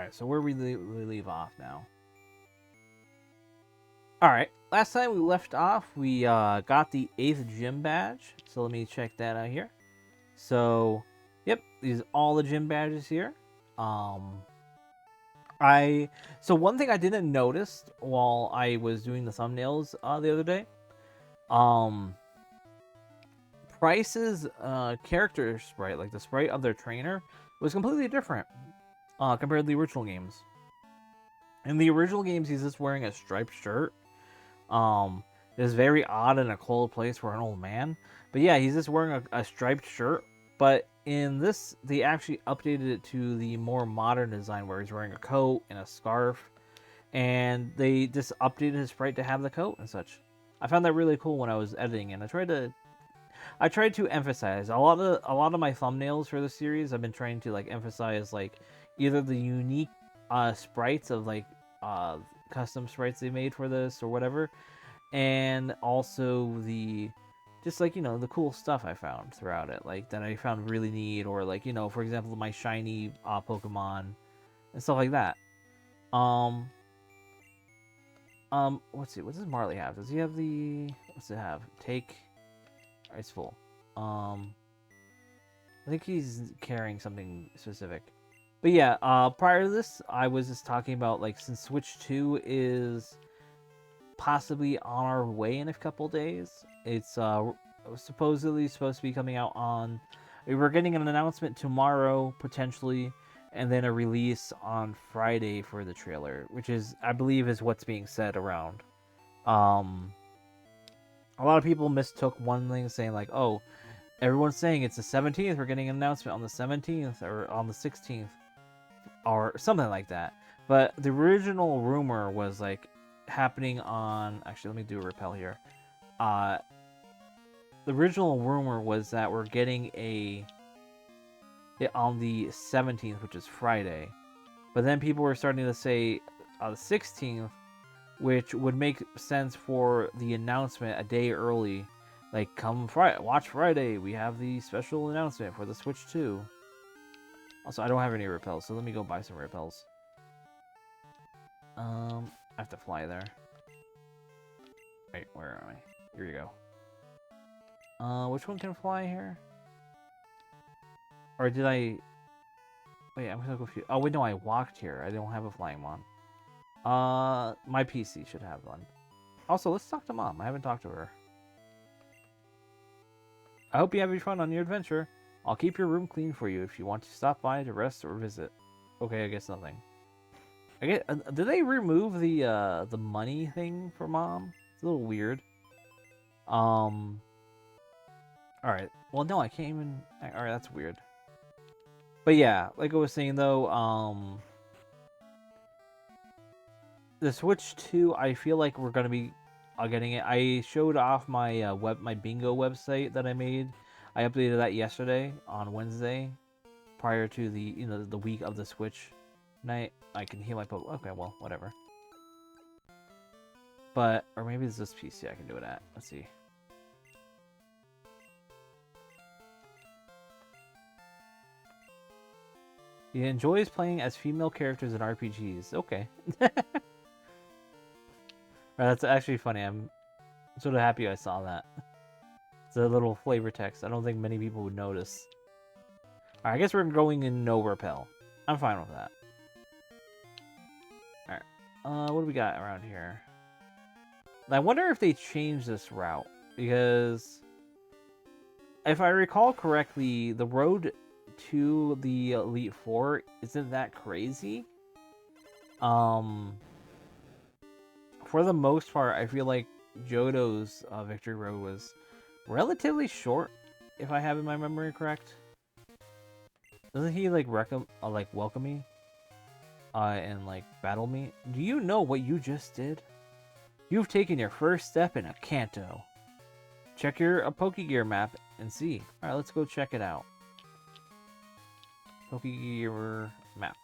Alright, so where we leave off now. Alright, last time we left off, we got the 8th gym badge. So let me check that out here. So, yep, these are all the gym badges here. So one thing I didn't notice while I was doing the thumbnails the other day, Price's character sprite, like the sprite of their trainer, was completely different compared to the original games. In the original games, he's just wearing a striped shirt. It's very odd in a cold place for an old man. But yeah, he's just wearing a striped shirt. But in this, they actually updated it to the more modern design where he's wearing a coat and a scarf. And they just updated his sprite to have the coat and such. I found that really cool when I was editing, and I tried to emphasize a lot of my thumbnails for the series. I've been trying to like emphasize like either the unique sprites of like custom sprites they made for this or whatever, and also the just like, you know, the cool stuff I found throughout it, like that I found really neat, or like, you know, for example, my shiny Pokemon and stuff like that. Let's see, what does Marley have? Does he have the, what's it have? Take. Alright, it's full. I think he's carrying something specific. But yeah, prior to this, I was just talking about, like, since Switch 2 is possibly on our way in a couple days, it's supposedly supposed to be coming out on... We're getting an announcement tomorrow, potentially, and then a release on Friday for the trailer, which is, I believe, is what's being said around. A lot of people mistook one thing, saying, like, oh, everyone's saying it's the 17th, we're getting an announcement on the 17th, or on the 16th. Or something like that. But the original rumor was like happening on... Actually, let me do a repel here. The original rumor was that we're getting it on the 17th, which is Friday. But then people were starting to say the 16th, which would make sense for the announcement a day early. Like, come Friday, watch Friday, we have the special announcement for the Switch 2. Also, I don't have any repels, so let me go buy some repels. I have to fly there. Wait, where am I? Here you go. Which one can fly here? Or did I... Wait, I'm so confused. Oh, wait, no, I walked here. I don't have a flying one. My PC should have one. Also, let's talk to Mom. I haven't talked to her. I hope you have fun on your adventure. I'll keep your room clean for you if you want to stop by to rest or visit. Okay, I guess nothing. Did they remove the money thing for Mom? It's a little weird. Alright. Well, no, I can't even... Alright, that's weird. But yeah, like I was saying though, the Switch 2, I feel like we're gonna be getting it. I showed off my my bingo website that I made. I updated that yesterday on Wednesday, prior to the, you know, the week of the Switch night. I can heal my Pokemon. Okay, well, whatever. But, or maybe it's this PC I can do it at. Let's see. He enjoys playing as female characters in RPGs. Okay. That's actually funny. I'm sort of happy I saw that. It's a little flavor text. I don't think many people would notice. Alright, I guess we're going in no repel. I'm fine with that. Alright. What do we got around here? I wonder if they changed this route. Because if I recall correctly, the road to the Elite Four isn't that crazy. For the most part, I feel like Johto's Victory Road was relatively short, if I have in my memory correct. Doesn't he like welcome me and like battle me? Do you know what you just did? You've taken your first step in a Kanto. Check your Pokegear map and see. All right, let's go check it out. Pokegear map.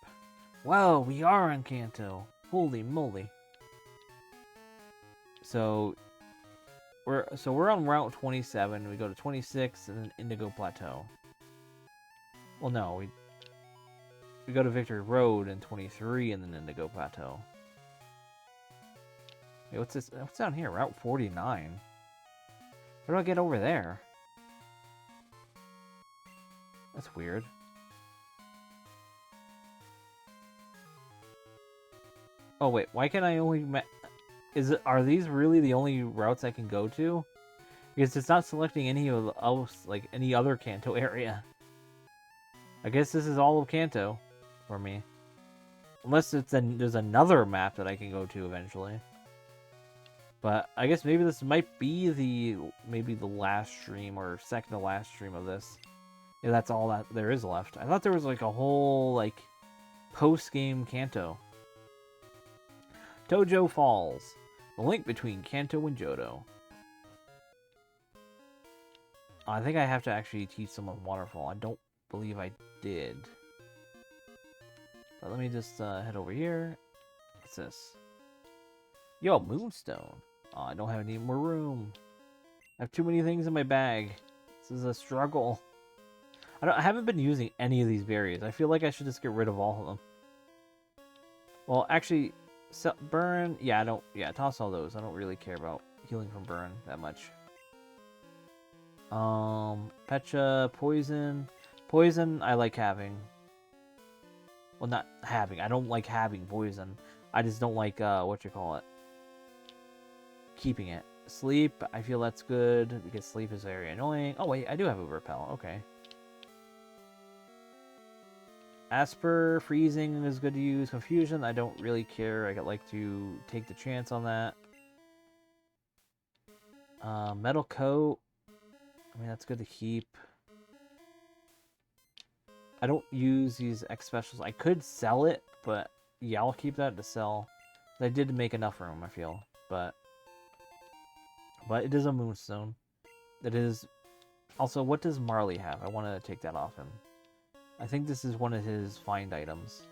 Wow, we are in Kanto. Holy moly! So we're on Route 27. We go to 26 and then Indigo Plateau. Well, no, we we go to Victory Road in 23 and then Indigo Plateau. Wait, what's this? What's down here? Route 49. How do I get over there? That's weird. Oh wait, why can I only are these really the only routes I can go to? Because it's not selecting any of else, like any other Kanto area. I guess this is all of Kanto for me. Unless there's another map that I can go to eventually. But I guess maybe this might be the last stream or second to last stream of this. Yeah, that's all that there is left. I thought there was like a whole like post-game Kanto. Tojo Falls, the link between Kanto and Johto. I think I have to actually teach someone Waterfall. I don't believe I did. But let me just head over here. What's this? Yo, Moonstone. Oh, I don't have any more room. I have too many things in my bag. This is a struggle. I haven't been using any of these berries. I feel like I should just get rid of all of them. Well, actually, burn. Yeah, I don't. Yeah, toss all those. I don't really care about healing from burn that much. Pecha, poison. Poison, I like having. Well, not having. I don't like having poison. I just don't like, keeping it. Sleep, I feel that's good, because sleep is very annoying. Oh, wait, I do have a repel. Okay. Asper, freezing is good to use. Confusion, I don't really care. I like to take the chance on that. Metal coat. I mean, that's good to keep. I don't use these X specials. I could sell it, but yeah, I'll keep that to sell. I did make enough room, I feel. But it is a Moonstone. It is... Also, what does Marley have? I want to take that off him. I think this is one of his find items.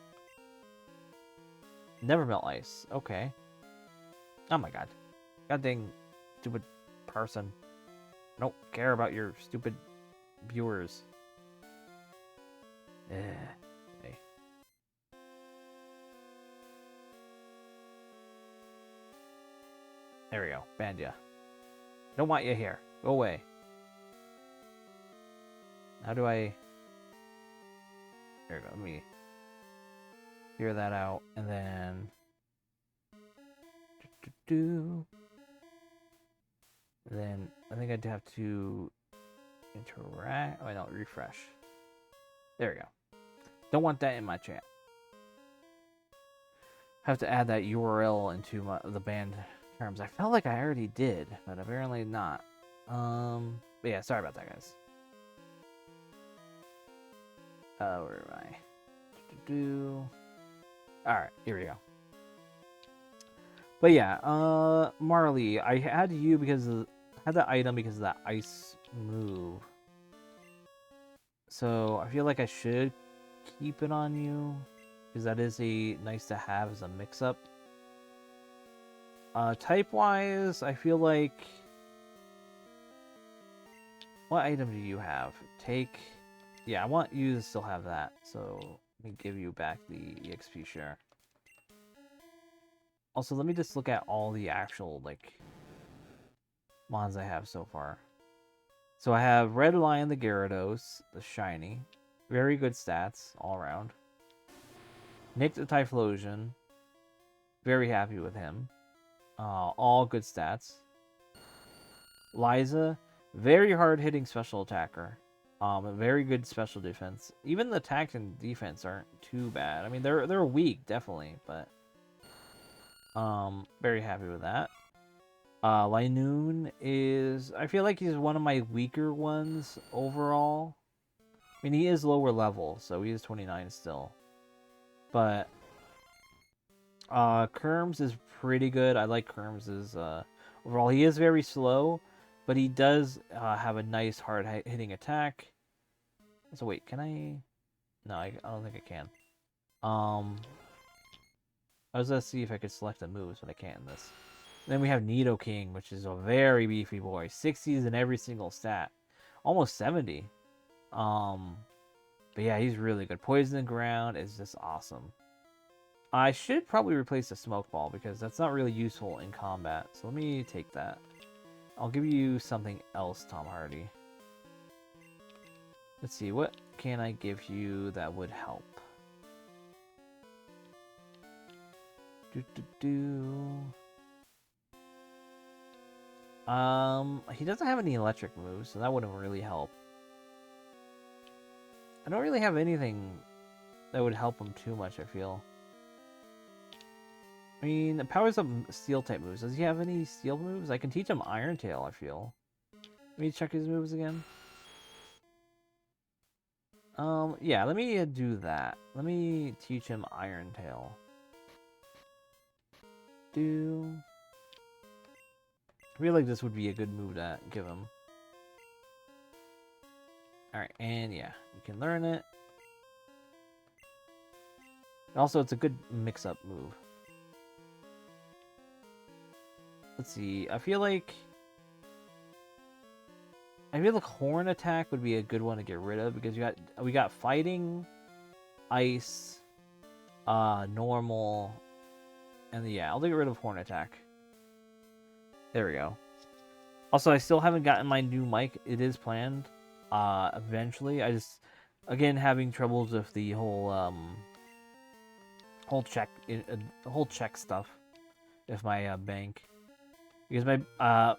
Never melt ice. Okay. Oh my god. God dang stupid person. I don't care about your stupid viewers. Hey. There we go. Banned ya. Don't want you here. Go away. How do I... There we go. Let me figure that out. And then... Then I think I'd have to interact. Oh, no, refresh. There we go. Don't want that in my chat. Have to add that URL into the banned terms. I felt like I already did, but apparently not. But yeah, sorry about that, guys. Where am I? Alright, here we go. But yeah, Marley, I had you because of, had that item because of that ice move. So I feel like I should keep it on you because that is a nice to have as a mix-up. Type-wise, I feel like... What item do you have? Take... Yeah, I want you to still have that, so let me give you back the EXP share. Also, let me just look at all the actual, like, mons I have so far. So I have Red Lion the Gyarados, the shiny. Very good stats all around. Nick the Typhlosion. Very happy with him. All good stats. Liza, very hard-hitting special attacker. Very good special defense. Even the attack and defense aren't too bad. I mean, they're weak, definitely, but very happy with that. Linoon is... I feel like he's one of my weaker ones overall. I mean, he is lower level, so he is 29 still. But Kerms is pretty good. I like Kerms' overall. He is very slow, but he does have a nice hard-hitting attack. So wait, can I... No, I don't think I can. I was gonna see if I could select the moves, but I can't in this. Then we have Nidoking, which is a very beefy boy. 60s in every single stat. Almost 70. But yeah, he's really good. Poison the ground is just awesome. I should probably replace the smoke ball because that's not really useful in combat. So let me take that. I'll give you something else, Tom Hardy. Let's see, what can I give you that would help? He doesn't have any electric moves, so that wouldn't really help. I don't really have anything that would help him too much, I feel. I mean, it powers up steel type moves. Does he have any steel moves? I can teach him Iron Tail, I feel. Let me check his moves again. Yeah, let me do that. Let me teach him Iron Tail. I feel like this would be a good move to give him. Alright, and yeah, you can learn it. Also, it's a good mix-up move. Let's see, I feel like Horn Attack would be a good one to get rid of because we got Fighting, Ice, Normal, and yeah, I'll get rid of Horn Attack. There we go. Also, I still haven't gotten my new mic. It is planned eventually. I just, again, having troubles with the whole check stuff with my bank. Because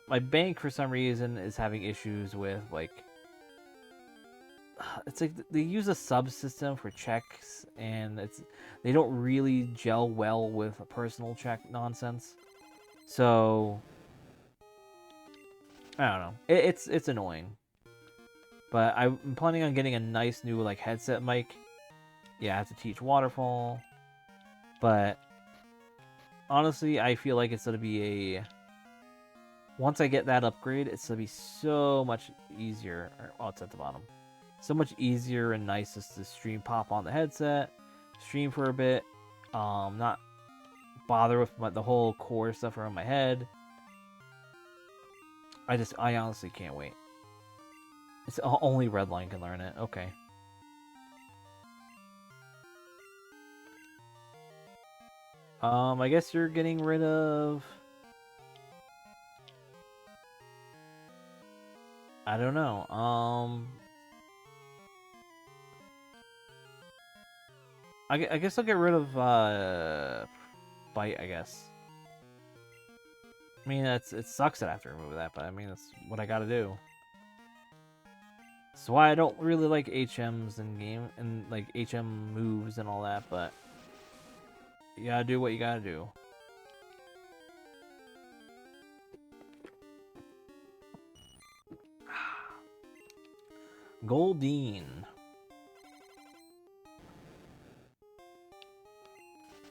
my bank for some reason is having issues with like it's like they use a subsystem for checks and they don't really gel well with a personal check nonsense. So I don't know. It's annoying. But I'm planning on getting a nice new like headset mic. Yeah, I have to teach waterfall. But honestly, I feel like it's gonna be once I get that upgrade, it's going to be so much easier. Oh, it's at the bottom. So much easier and nice just to stream pop on the headset, stream for a bit, not bother with the whole core stuff around my head. I honestly can't wait. It's only Redline can learn it. Okay. I guess you're getting rid of... I don't know. I guess I'll get rid of Bite, I guess. I mean, it sucks that I have to remove that, but I mean, that's what I gotta do. That's why I don't really like HMs in game, and like HM moves and all that, but you gotta do what you gotta do. Goldeen.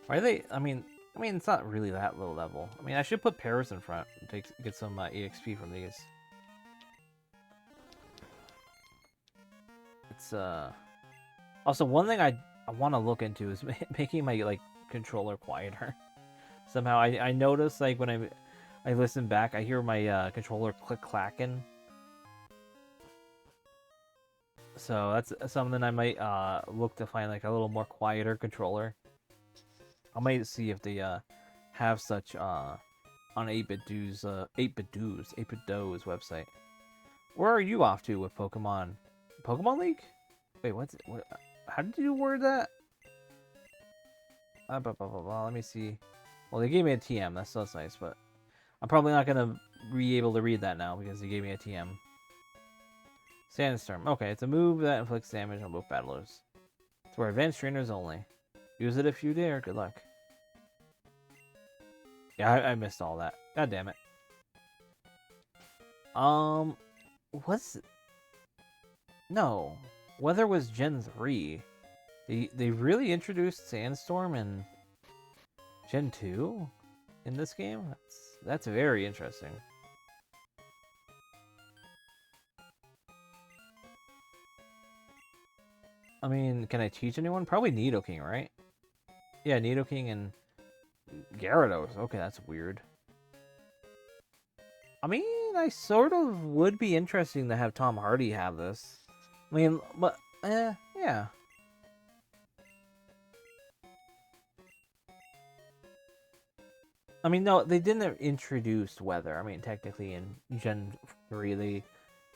Why are they? I mean, it's not really that low level. I mean, I should put Paris in front and get some EXP from these. It's Also, one thing I want to look into is making my like controller quieter. Somehow, I notice like when I listen back, I hear my controller click clacking. So that's something I might look to find, like a little more quieter controller. I might see if they have such on 8BitDo's website. Where are you off to with Pokemon? Pokemon League? Wait, what? How did you word that? Let me see. Well, they gave me a TM. That's nice, but I'm probably not gonna be able to read that now because they gave me a TM. Sandstorm. Okay, it's a move that inflicts damage on both battlers. It's for advanced trainers only. Use it if you dare. Good luck. Yeah, I missed all that. God damn it. What's... No. Weather was Gen 3. They really introduced Sandstorm in Gen 2 in this game? That's very interesting. I mean, can I teach anyone? Probably Nidoking, right? Yeah, Nidoking and Gyarados. Okay, that's weird. I mean, I sort of would be interesting to have Tom Hardy have this. I mean, but, yeah, Yeah. I mean, no, they didn't introduce weather. I mean, technically in Gen 3,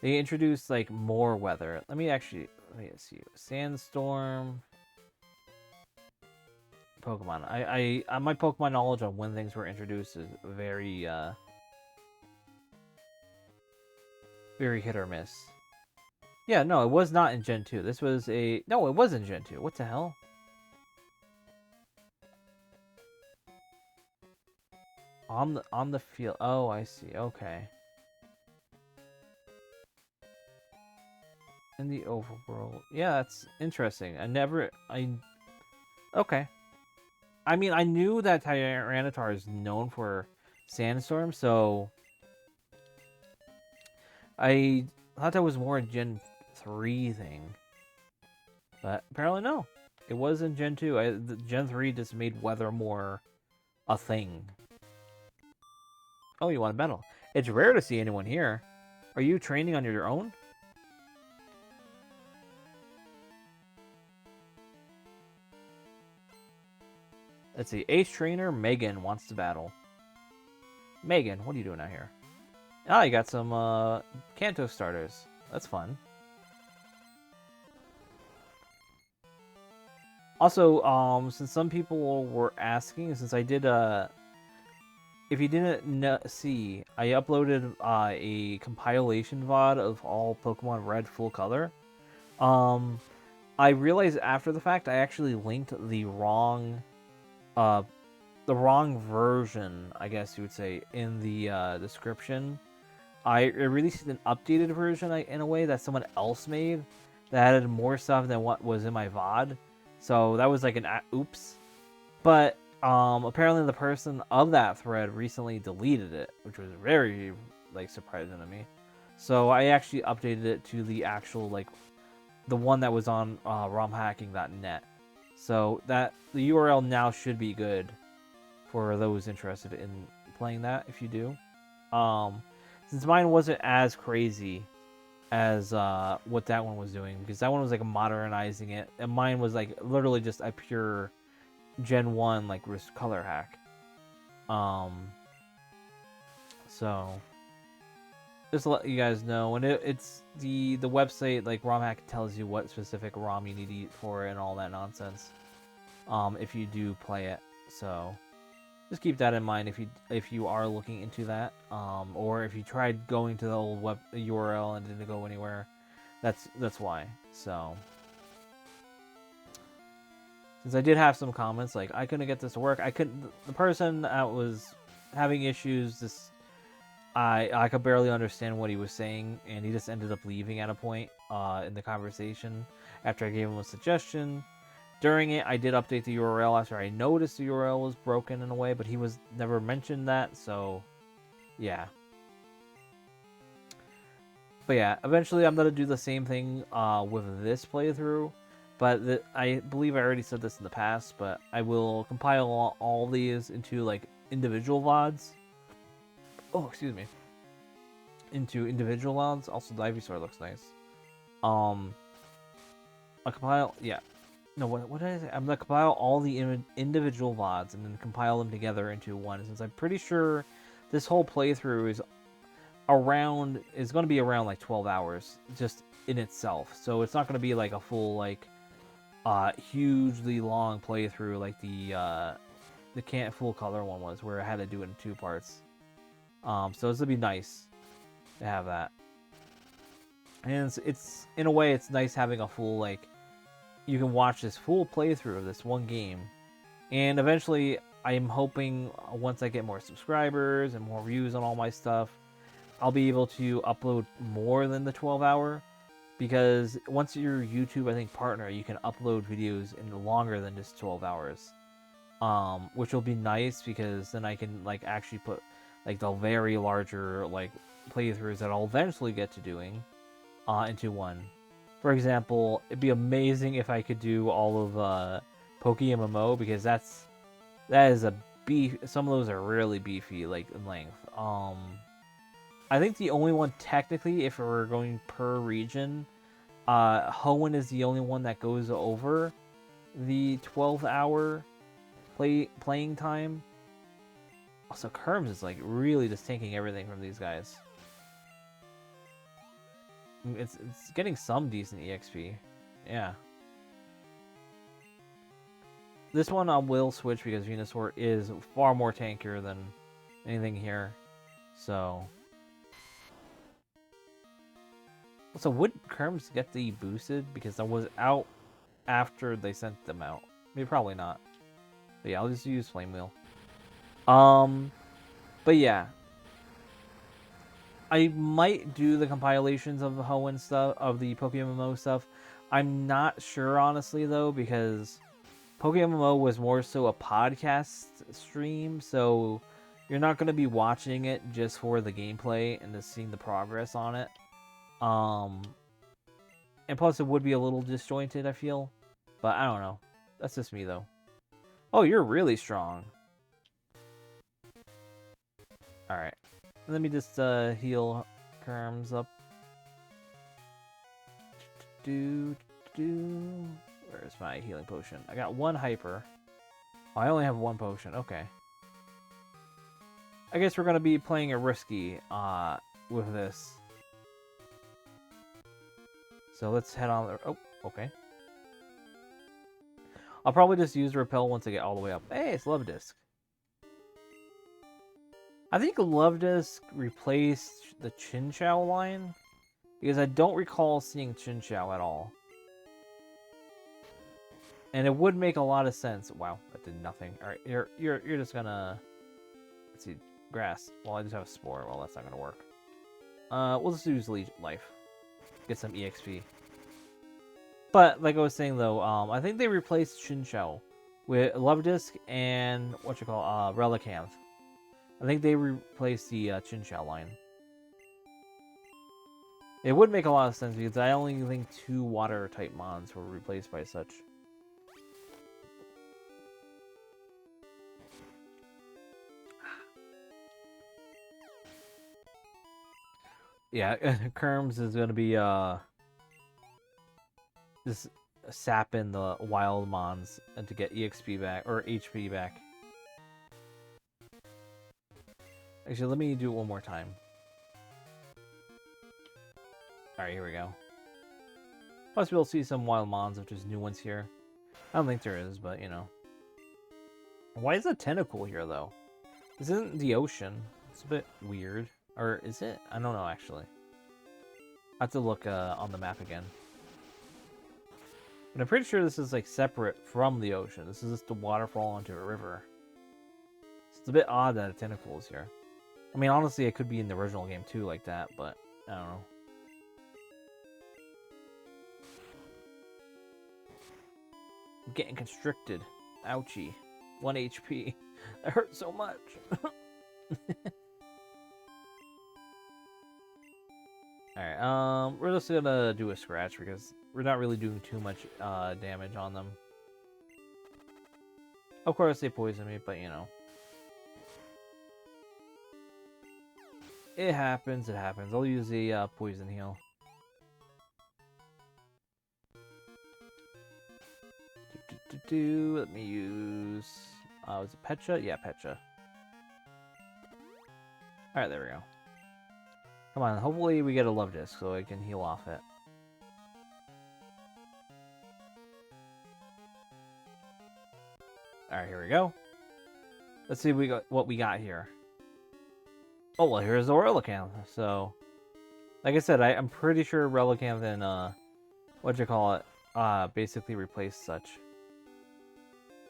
they introduced like more weather. Let me see. Sandstorm Pokemon. My Pokemon knowledge on when things were introduced is very hit or miss. Yeah, no, it was not in Gen 2. This was no, it was in Gen 2. What the hell? On the field. Oh, I see. Okay. In the overworld. Yeah, that's interesting. Okay. I mean, I knew that Tyranitar is known for Sandstorm, so I thought that was more a Gen 3 thing. But apparently no. It was in Gen 2. Gen 3 just made weather more a thing. Oh, you want a battle? It's rare to see anyone here. Are you training on your own? Let's see. Ace Trainer Megan wants to battle. Megan, what are you doing out here? Ah, you got some Kanto starters. That's fun. Also, since some people were asking, since I did if you didn't see, I uploaded a compilation VOD of all Pokemon Red full color. I realized after the fact I actually linked the wrong version, I guess you would say, in the description. I released an updated version in a way that someone else made that added more stuff than what was in my VOD. So that was like an oops. But apparently the person of that thread recently deleted it, which was very like surprising to me. So I actually updated it to the actual like the one that was on romhacking.net. So that the URL now should be good for those interested in playing that if you do. Since mine wasn't as crazy as what that one was doing, because that one was like modernizing it, and mine was like literally just a pure Gen 1 like color hack. So just to let you guys know, and it's the website like romhack tells you what specific ROM you need to eat for it and all that nonsense. If you do play it, so just keep that in mind if you are looking into that, or if you tried going to the old web URL and didn't go anywhere, that's why. So since I did have some comments like I couldn't get this to work, the person that was having issues, I could barely understand what he was saying, and he just ended up leaving at a point in the conversation after I gave him a suggestion. During it, I did update the URL after I noticed the URL was broken in a way, but he was never mentioned that, so yeah. But yeah, eventually I'm going to do the same thing with this playthrough, but I believe I already said this in the past, but I will compile all these into like individual VODs. Oh, excuse me. Into individual VODs. Also, the Ivysaur looks nice. I'll compile, yeah. No, what did I say? I'm going to compile all the individual VODs and then compile them together into one, since I'm pretty sure this whole playthrough is going to be around like 12 hours just in itself. So it's not going to be like a full like hugely long playthrough like the full color one was, where I had to do it in 2 parts. So this would be nice to have that. And it's in a way it's nice having a full like you can watch this full playthrough of this one game. And eventually I'm hoping once I get more subscribers and more views on all my stuff, I'll be able to upload more than the 12-hour, because once you're YouTube, I think, partner, you can upload videos in longer than just 12 hours. Which will be nice, because then I can like actually put like the very larger like playthroughs that I'll eventually get to doing into one. For example, it'd be amazing if I could do all of Poke MMO, because that is a beef. Some of those are really beefy, like in length. I think the only one technically, if we're going per region, Hoenn is the only one that goes over the 12-hour playing time. Also, Kerms is like really just taking everything from these guys. It's getting some decent EXP. Yeah. This one I will switch because Venusaur is far more tankier than anything here. So would Kerms get the boosted? Because I was out after they sent them out. Maybe probably not. But yeah, I'll just use Flame Wheel. But yeah. I might do the compilations of the Hoenn stuff, of the PokeMMO stuff. I'm not sure, honestly, though, because PokeMMO was more so a podcast stream, so you're not going to be watching it just for the gameplay and just seeing the progress on it. And plus, it would be a little disjointed, I feel. But I don't know. That's just me, though. Oh, you're really strong. Alright. Let me just heal Kerms up. Where's my healing potion? I got one hyper. Oh, I only have one potion. Okay. I guess we're going to be playing a risky with this. So let's head on. Oh, okay. I'll probably just use Repel once I get all the way up. Hey, it's Love Disc. I think Love Disc replaced the Chinchou line, because I don't recall seeing Chinchou at all. And it would make a lot of sense. Wow, that did nothing. All right, you're just gonna, let's see, grass. Well, I just have a spore. Well, that's not gonna work. We'll just use life. Get some EXP. But like I was saying though, I think they replaced Chinchou with Love Disc and Relicanth. I think they replaced the Chinchou line. It would make a lot of sense because I only think 2 water-type mons were replaced by such. Yeah, Kerms is going to be just sapping the wild mons and to get EXP back, or HP back. Actually, let me do it one more time. Alright, here we go. Plus, we'll see some wild mons if there's new ones here. I don't think there is, but, you know. Why is a tentacle here, though? This isn't the ocean. It's a bit weird. Or is it? I don't know, actually. I have to look on the map again. But I'm pretty sure this is, like, separate from the ocean. This is just a waterfall into a river. It's a bit odd that a tentacle is here. I mean, honestly, it could be in the original game, too, like that, but I don't know. I'm getting constricted. Ouchie. 1 HP. That hurts so much. Alright, we're just gonna do a scratch because we're not really doing too much damage on them. Of course, they poison me, but you know. It happens, it happens. I'll use the poison heal. Let me use... was it Pecha? Yeah, Pecha. Alright, there we go. Come on, hopefully we get a Love Disc so I can heal off it. Alright, here we go. Let's see what we got here. Oh, well, here's the Relicanth. So, like I said, I'm pretty sure Relicanth and, basically replaced such.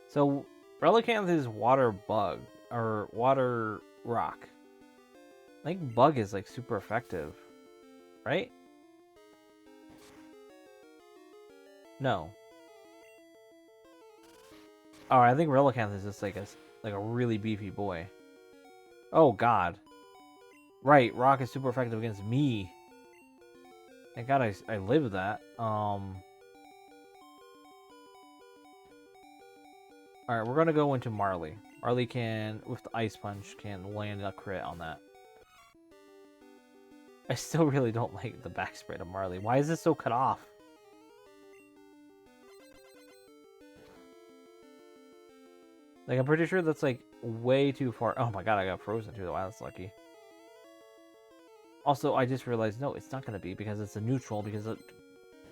So, Relicanth is Water Bug, or Water Rock. I think Bug is, like, super effective. Right? No. Oh, I think Relicanth is just, like a really beefy boy. Oh, God. Right, Rock is super effective against me. Thank God I lived that. Alright, we're gonna go into Marley. Marley can, with the Ice Punch, can land a crit on that. I still really don't like the back spread of Marley. Why is this so cut off? Like, I'm pretty sure that's, like, way too far. Oh my god, I got frozen too. Wow, that's lucky. Also, I just realized, no, it's not going to be because it's a neutral because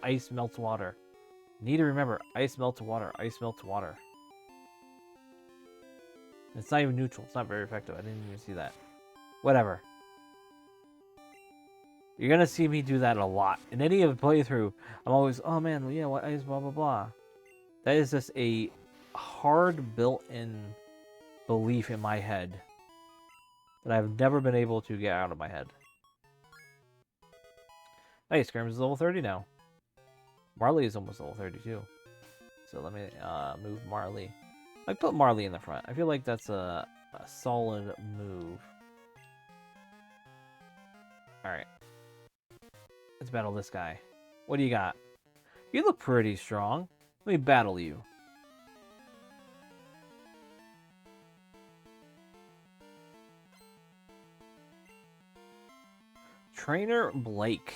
ice melts water. Need to remember, ice melts water. Ice melts water. It's not even neutral. It's not very effective. I didn't even see that. Whatever. You're going to see me do that a lot. In any of the playthrough, I'm always, oh man, yeah, what ice, blah, blah, blah. That is just a hard built-in belief in my head that I've never been able to get out of my head. Hey, Skirms is level 30 now. Marley is almost level 32. So let me move Marley. I put Marley in the front. I feel like that's a solid move. Alright. Let's battle this guy. What do you got? You look pretty strong. Let me battle you. Trainer Blake.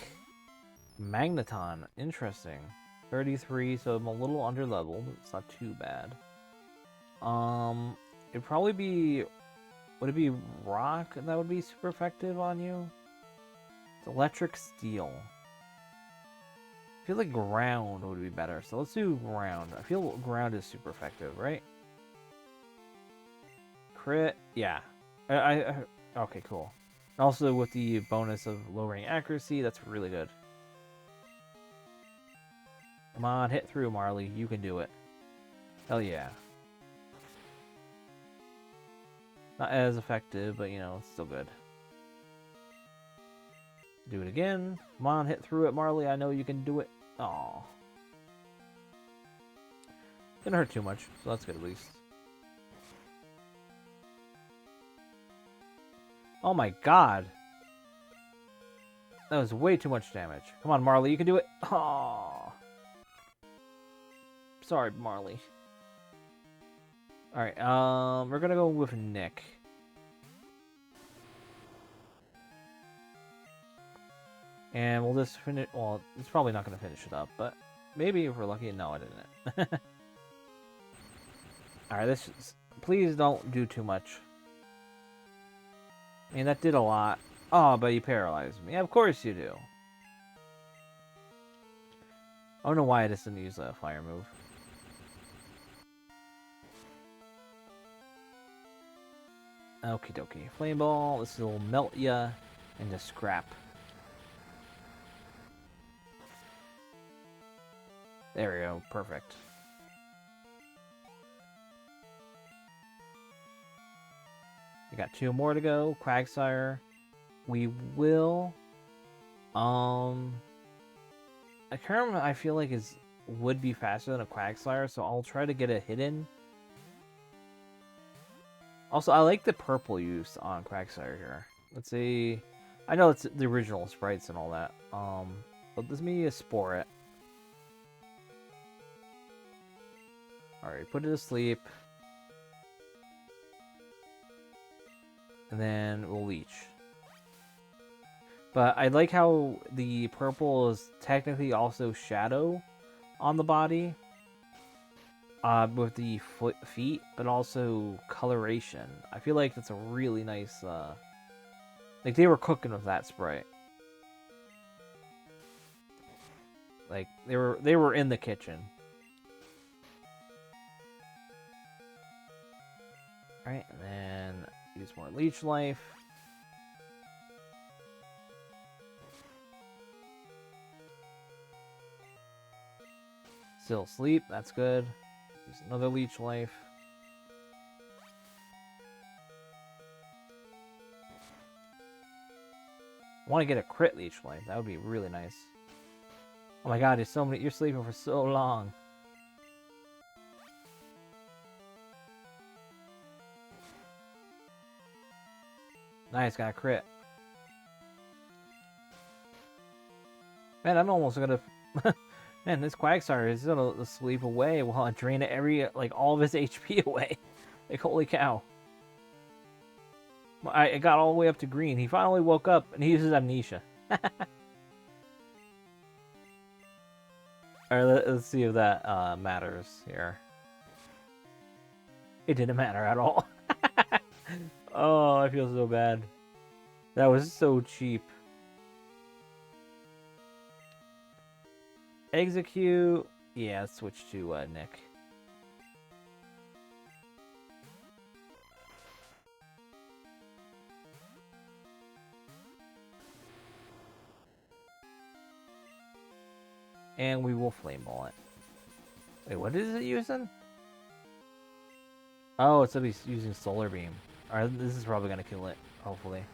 Magneton. Interesting. 33, so I'm a little under leveled. It's not too bad. It'd probably be... Would it be rock that would be super effective on you? It's electric steel. I feel like ground would be better, so let's do ground. I feel ground is super effective, right? Crit, yeah. Okay, cool. Also with the bonus of lowering accuracy, that's really good. Come on, hit through, Marley. You can do it. Hell yeah. Not as effective, but you know, it's still good. Do it again. Come on, hit through it, Marley. I know you can do it. Aw. Didn't hurt too much, so that's good at least. Oh my god. That was way too much damage. Come on, Marley, you can do it. Aw. Sorry, Marley. Alright, we're gonna go with Nick. And we'll just finish... Well, it's probably not gonna finish it up, but maybe if we're lucky. No, I didn't. Alright, this is... Please don't do too much. I mean, that did a lot. Oh, but you paralyzed me. Of course you do. I don't know why I just didn't use a fire move. Okie dokie. Flame ball. This will melt ya into scrap. There we go. Perfect. We got 2 more to go. Quagsire. We will. A Kerm I feel like would be faster than a Quagsire, so I'll try to get a hidden. Also, I like the purple use on Quagsire here. Let's see. I know it's the original sprites and all that. But this me a Spore it. Alright, put it to sleep. And then we'll leech. But I like how the purple is technically also shadow on the body. With the feet, but also coloration. I feel like that's a really nice, like they were cooking with that sprite. Like they were in the kitchen. Alright, and then use more leech life. Still asleep, that's good. Use another leech life. I want to get a crit leech life. That would be really nice. Oh my god, you're sleeping for so long. Nice, got a crit. Man, I'm almost gonna... Man, this Quagsire is gonna sleep away while I drain all of his HP away. Like, holy cow. I got all the way up to green. He finally woke up, and he uses Amnesia. Alright, let's see if that matters here. It didn't matter at all. Oh, I feel so bad. That was so cheap. Execute. Yeah, let's switch to Nick. And we will flame ball it. Wait, what is it using? Oh, it's gonna be using solar beam. Alright, this is probably gonna kill it, hopefully.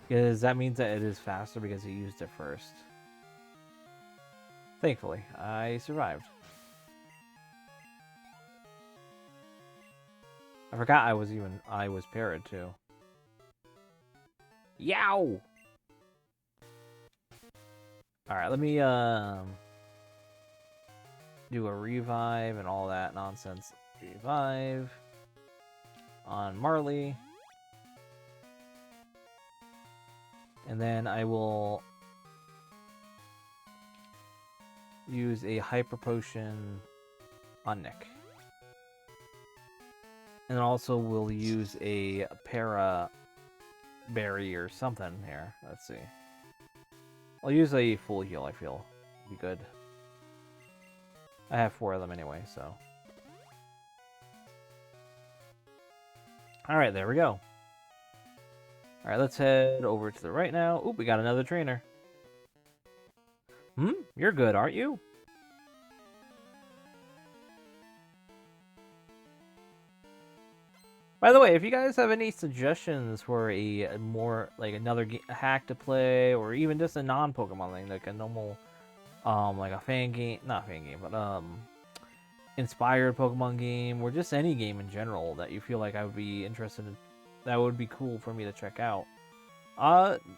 Because that means that it is faster because he used it first. Thankfully, I survived. I forgot I was parried too. Yow! Alright, let me do a revive and all that nonsense. Revive on Marley. And then I will use a hyper potion on Nick. And also we'll use a para berry or something here. Let's see. I'll use a full heal, I feel. Be good. I have 4 of them anyway, so. Alright, there we go. Alright, let's head over to the right now. Oop, we got another trainer. You're good, aren't you? By the way, if you guys have any suggestions for a more, like, another hack to play, or even just a non-Pokemon thing, like a normal, like a fan game, not fan game, but, inspired Pokemon game, or just any game in general that you feel like I would be interested in, that would be cool for me to check out,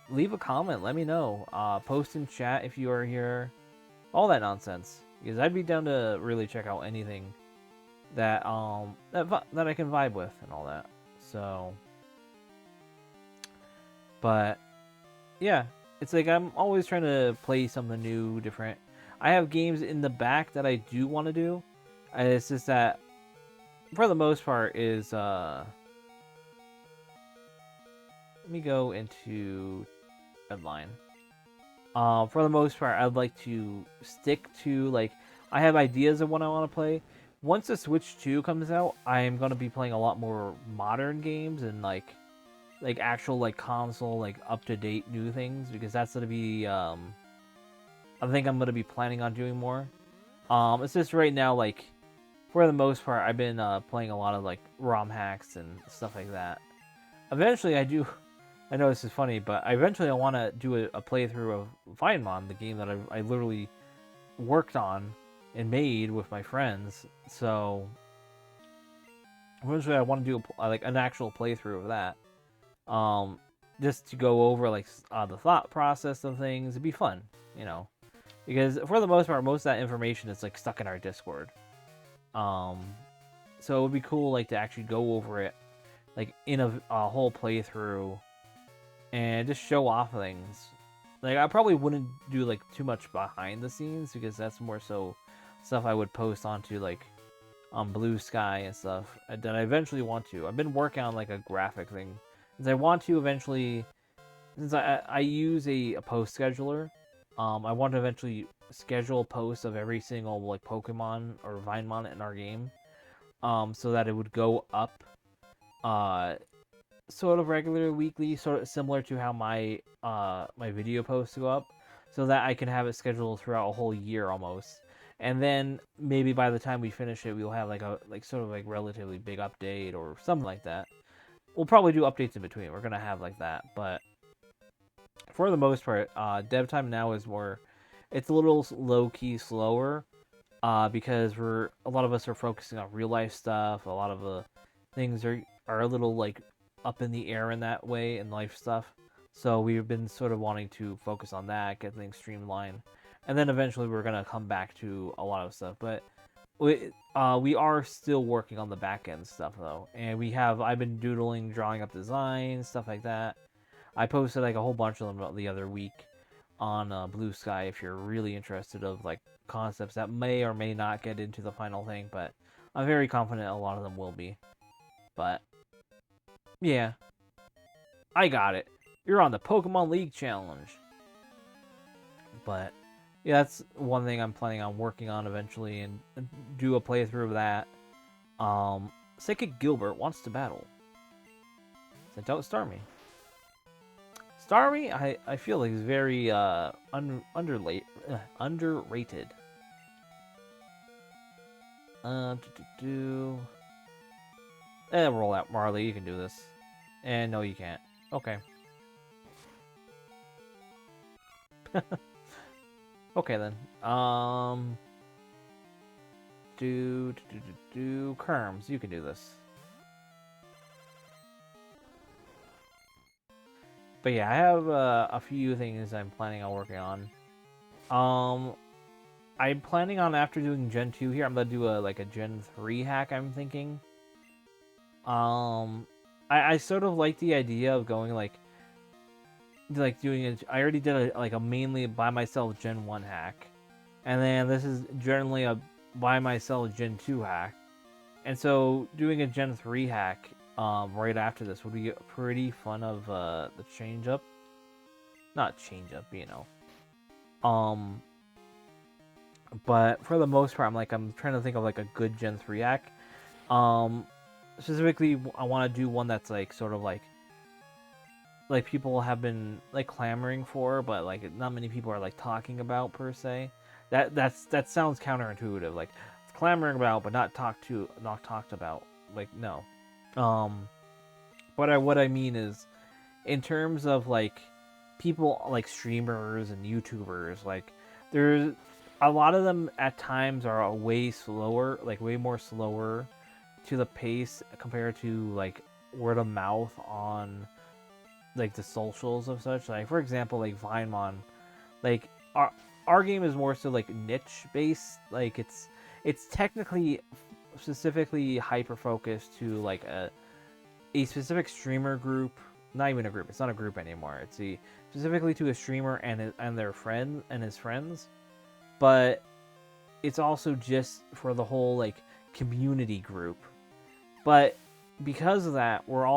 leave a comment, let me know, post in chat if you are here, all that nonsense, because I'd be down to really check out anything that that I can vibe with and all that. So, but yeah, it's like I'm always trying to play something new, different. I have games in the back that I do want to do. It's just that for the most part is let me go into Deadline. For the most part, I'd like to stick to, like, I have ideas of what I want to play. Once the Switch 2 comes out, I am going to be playing a lot more modern games and like actual like console, like up-to-date new things, because that's going to be I think I'm going to be planning on doing more. It's just right now, like, for the most part, I've been playing a lot of like ROM hacks and stuff like that. Eventually I know this is funny, but I want to do a playthrough of Vinemon, the game that I literally worked on and made with my friends. So eventually I want to do like an actual playthrough of that, just to go over like the thought process of things. It'd be fun, you know, because for the most part, most of that information is like stuck in our Discord. So it would be cool, like, to actually go over it, like, in a whole playthrough and just show off things. Like, I probably wouldn't do like too much behind the scenes, because that's more so stuff I would post onto, like, on Blue Sky and stuff that I eventually want to. I've been working on like a graphic thing, because I want to eventually, since I use a post scheduler, I want to eventually schedule posts of every single like Pokemon or Vinemon in our game, so that it would go up, sort of regular, weekly, sort of similar to how my my video posts go up, so that I can have it scheduled throughout a whole year almost. And then maybe by the time we finish it, we'll have like a sort of like relatively big update or something like that. We'll probably do updates in between. We're gonna have like that, but for the most part, dev time now is more. It's a little low key slower, because a lot of us are focusing on real life stuff. A lot of the things are a little like up in the air in that way in life stuff. So we've been sort of wanting to focus on that, get things streamlined. And then eventually we're gonna come back to a lot of stuff, but we are still working on the back end stuff though, and I've been doodling, drawing up designs, stuff like that. I posted like a whole bunch of them the other week on Blue Sky if you're really interested of like concepts that may or may not get into the final thing, but I'm very confident a lot of them will be. But, yeah. I got it. You're on the Pokemon League Challenge. But, yeah, that's one thing I'm planning on working on eventually and do a playthrough of that. Psychic Gilbert wants to battle. Sent out Starmie. Starmie, I feel like is very underrated. Roll out Marley. You can do this. And no, you can't. Okay. Okay then. Kerms, you can do this. But yeah, I have a few things I'm planning on working on. I'm planning on, after doing Gen 2 here, I'm gonna do a Gen 3 hack, I'm thinking. I sort of like the idea of going like doing it. I already did a mainly by myself Gen 1 hack, and then this is generally a by myself Gen 2 hack, and so doing a Gen 3 hack right after this would be pretty fun of the change up. Not change up, you know. But for the most part, I'm trying to think of like a good Gen 3 hack. Specifically, I want to do one that's like sort of like people have been like clamoring for, but like not many people are like talking about per se. That sounds counterintuitive. Like it's clamoring about, but not talked about. Like no. But what I mean is, in terms of like people like streamers and YouTubers, like there's a lot of them at times are way slower, like way more slower to the pace compared to like word of mouth on like the socials of such. Like for example, like Vinemon, like our game is more so like niche based. Like it's technically specifically hyper focused to like a specific streamer group. Not even a group. It's not a group anymore. It's specifically to a streamer and their friend and his friends. But it's also just for the whole like community group. But because of that, we're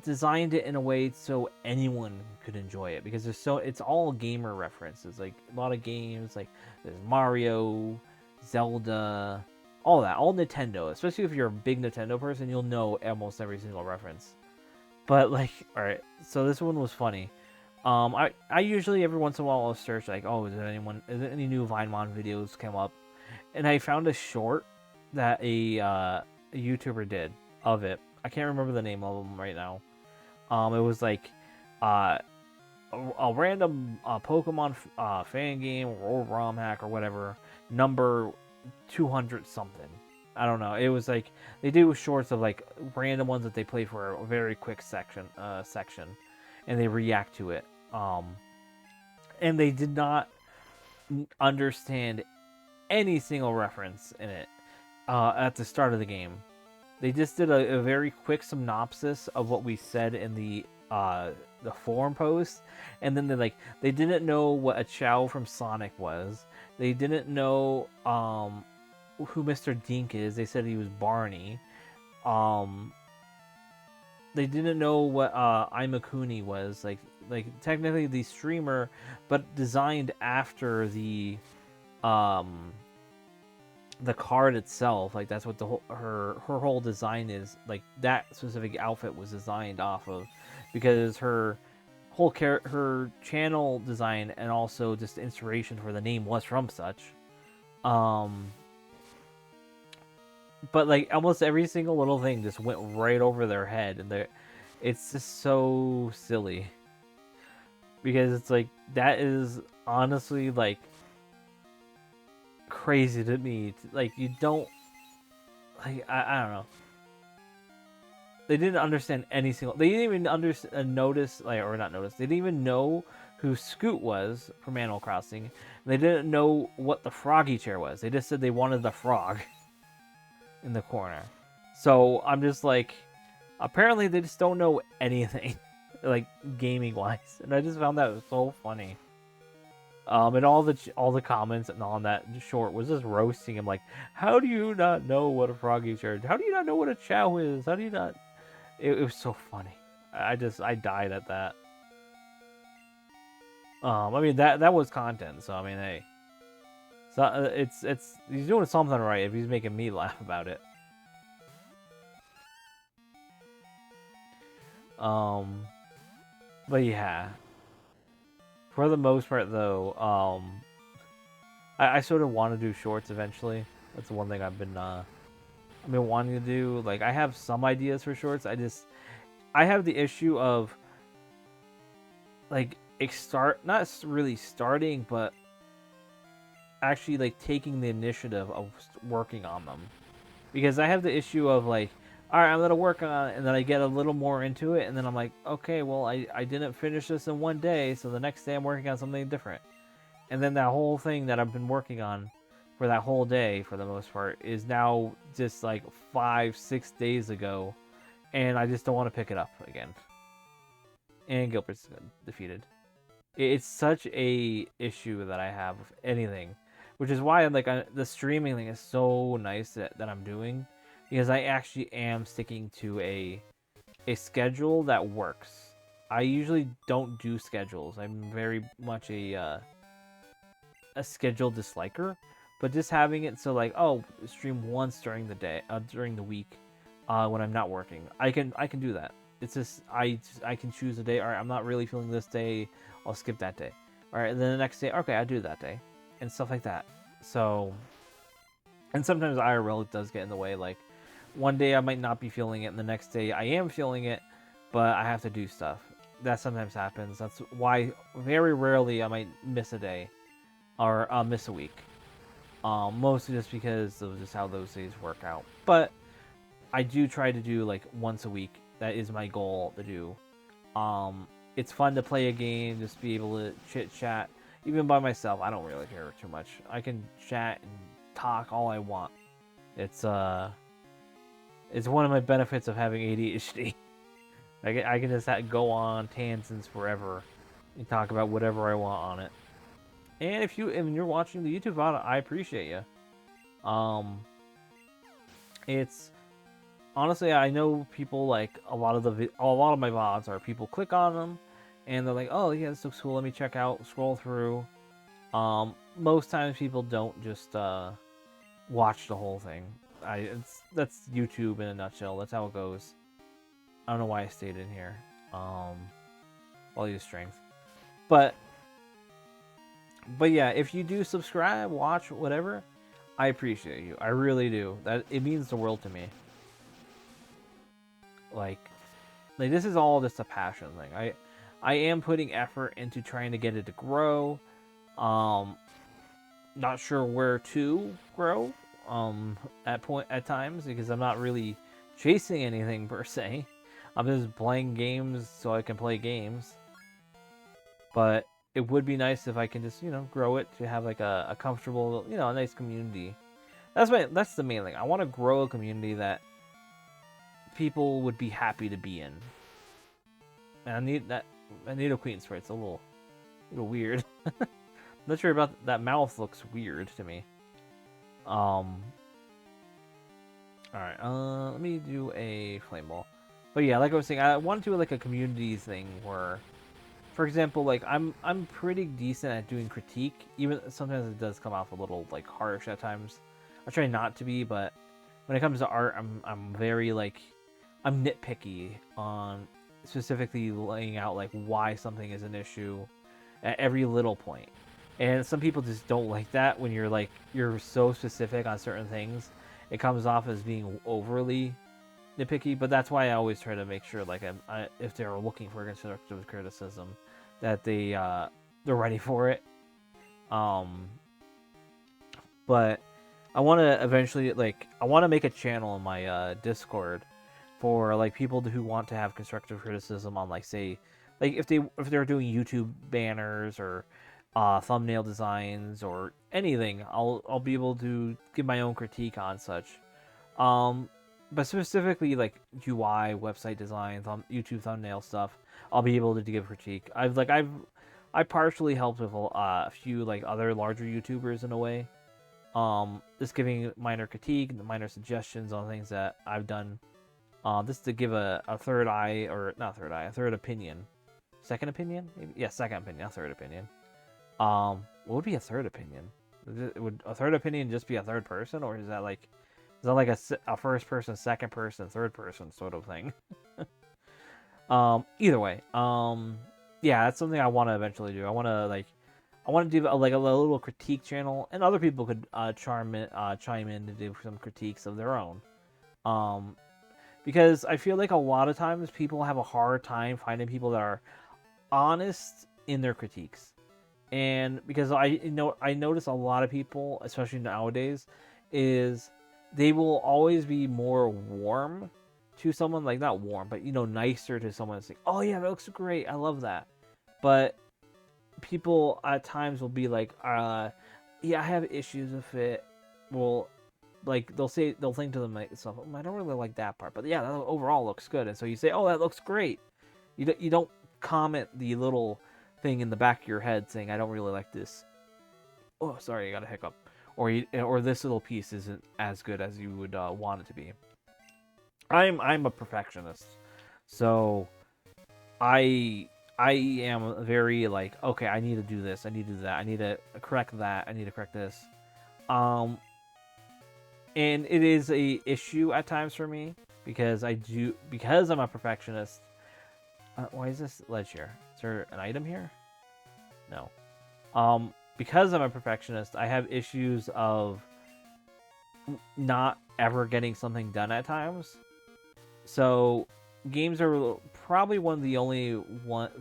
designed it in a way so anyone could enjoy it, because it's all gamer references, like a lot of games, like there's Mario, Zelda, all that, all Nintendo. Especially if you're a big Nintendo person, you'll know almost every single reference. But like, all right, so this one was funny. I usually every once in a while I'll search like, oh, is there any new Vinemon videos come up, and I found a short that a YouTuber did of it. I can't remember the name of them right now. It was like a random Pokemon fan game or romhack or whatever, number 200 something. I don't know. It was like they do shorts of like random ones that they play for a very quick section, and they react to it. And they did not understand any single reference in it at the start of the game. They just did a very quick synopsis of what we said in the forum post, and then they didn't know what a Chow from Sonic was. They didn't know who Mr. Dink is. They said he was Barney. They didn't know what Imakuni was. Like technically the streamer, but designed after the card itself. Like that's what her whole design is. Like that specific outfit was designed off of, because her whole her channel design and also just the inspiration for the name was from such. But like almost every single little thing just went right over their head, and it's just so silly, because it's like that is honestly like crazy to me. Like you don't like I don't know. They didn't understand any single. They didn't even notice or not notice. They didn't even know who Scoot was from Animal Crossing. They didn't know what the froggy chair was. They just said they wanted the frog in the corner. So I'm just like, apparently they just don't know anything, like gaming wise, and I just found that so funny. And all the comments and on that short was just roasting him, like, how do you not know what a froggy shirt? How do you not know what a chow is? How do you not? It was so funny. I died at that. I mean that was content, so I mean, hey, so it's he's doing something right if he's making me laugh about it. But yeah, for the most part though, I sort of want to do shorts eventually. That's the one thing I've been wanting to do. Like, I have some ideas for shorts. I have the issue of like not really starting, but actually like taking the initiative of working on them, because I have the issue of like, all right, I'm gonna work on it, and then I get a little more into it, and then I'm like, okay, well, I didn't finish this in one day, so the next day I'm working on something different, and then that whole thing that I've been working on for that whole day, for the most part, is now just like 5-6 days ago, and I just don't want to pick it up again. And Gilbert's defeated. It's such a issue that I have with anything, which is why like the streaming thing is so nice that I'm doing, because I actually am sticking to a schedule that works. I usually don't do schedules. I'm very much a schedule disliker, but just having it so like, oh, stream once during the day, during the week, when I'm not working, I can do that. It's just I can choose a day. All right, I'm not really feeling this day. I'll skip that day. All right, and then the next day, okay, I'll do that day, and stuff like that. So, and sometimes IRL does get in the way. Like, one day I might not be feeling it, and the next day I am feeling it, but I have to do stuff. That sometimes happens. That's why very rarely I might miss a day, or miss a week. Mostly just because of just how those days work out. But I do try to do like once a week. That is my goal to do. It's fun to play a game, just be able to chit chat, even by myself. I don't really care too much. I can chat and talk all I want. It's one of my benefits of having ADHD. I can just go on tangents forever and talk about whatever I want on it. And if you're watching the YouTube VOD, I appreciate you. It's honestly, I know people like a lot of my VODs are people click on them and they're like, oh yeah, this looks cool, let me check out, scroll through. Most times people don't just watch the whole thing. That's YouTube in a nutshell. That's how it goes. I don't know why I stayed in here. I'll use strength. But yeah, if you do subscribe, watch, whatever, I appreciate you. I really do. That it means the world to me. Like this is all just a passion thing. I am putting effort into trying to get it to grow. Not sure where to grow. At times, because I'm not really chasing anything per se. I'm just playing games so I can play games. But it would be nice if I can just, grow it to have like a comfortable, a nice community. That's the main thing. I want to grow a community that people would be happy to be in. And I need a queen spray. It's a little weird. Not sure about that. Mouth looks weird to me. Alright, let me do a flame ball. But yeah, like I was saying, I want to do like a community thing where, for example, like I'm pretty decent at doing critique. Even sometimes it does come off a little like harsh at times. I try not to be, but when it comes to art, I'm very like, I'm nitpicky on specifically laying out like why something is an issue at every little point. And some people just don't like that when you're so specific on certain things. It comes off as being overly nitpicky, but that's why I always try to make sure, like, if they're looking for constructive criticism, that they're ready for it. But I want to eventually, like, I want to make a channel in my Discord for like people who want to have constructive criticism on, like, say, like if they're doing YouTube banners or thumbnail designs or anything, I'll be able to give my own critique on such. But specifically like UI, website design, YouTube thumbnail stuff, I'll be able to give critique. I've I partially helped with a few like other larger YouTubers in a way. Just giving minor critique, minor suggestions on things that I've done. Just to give a third eye, or not third eye, a third opinion. Second opinion? Maybe? Yeah, second opinion, not third opinion. What would be a third opinion? Would a third opinion just be a third person, or is that like a first person, second person, third person sort of thing? Either way, yeah, that's something I want to eventually do. I want to do like a little critique channel, and other people could chime in to do some critiques of their own. Because I feel like a lot of times people have a hard time finding people that are honest in their critiques. And because I notice a lot of people, especially nowadays, is they will always be more warm to someone, like not warm, but nicer to someone and say, "Oh yeah, that looks great. I love that." But people at times will be like, yeah, I have issues with it." Well, like they'll think to them like stuff, "I don't really like that part, but yeah, that overall looks good." And so you say, "Oh, that looks great." You don't comment the little thing in the back of your head saying, "I don't really like this." Oh, sorry, I got a hiccup. Or this little piece isn't as good as you would want it to be. I'm a perfectionist, so I am very like, okay, I need to do this, I need to do that, I need to correct that, I need to correct this. And it is a issue at times for me because I'm a perfectionist. Why is this ledge here? Is there an item here? No. Because I'm a perfectionist, I have issues of not ever getting something done at times. So games are probably one of the only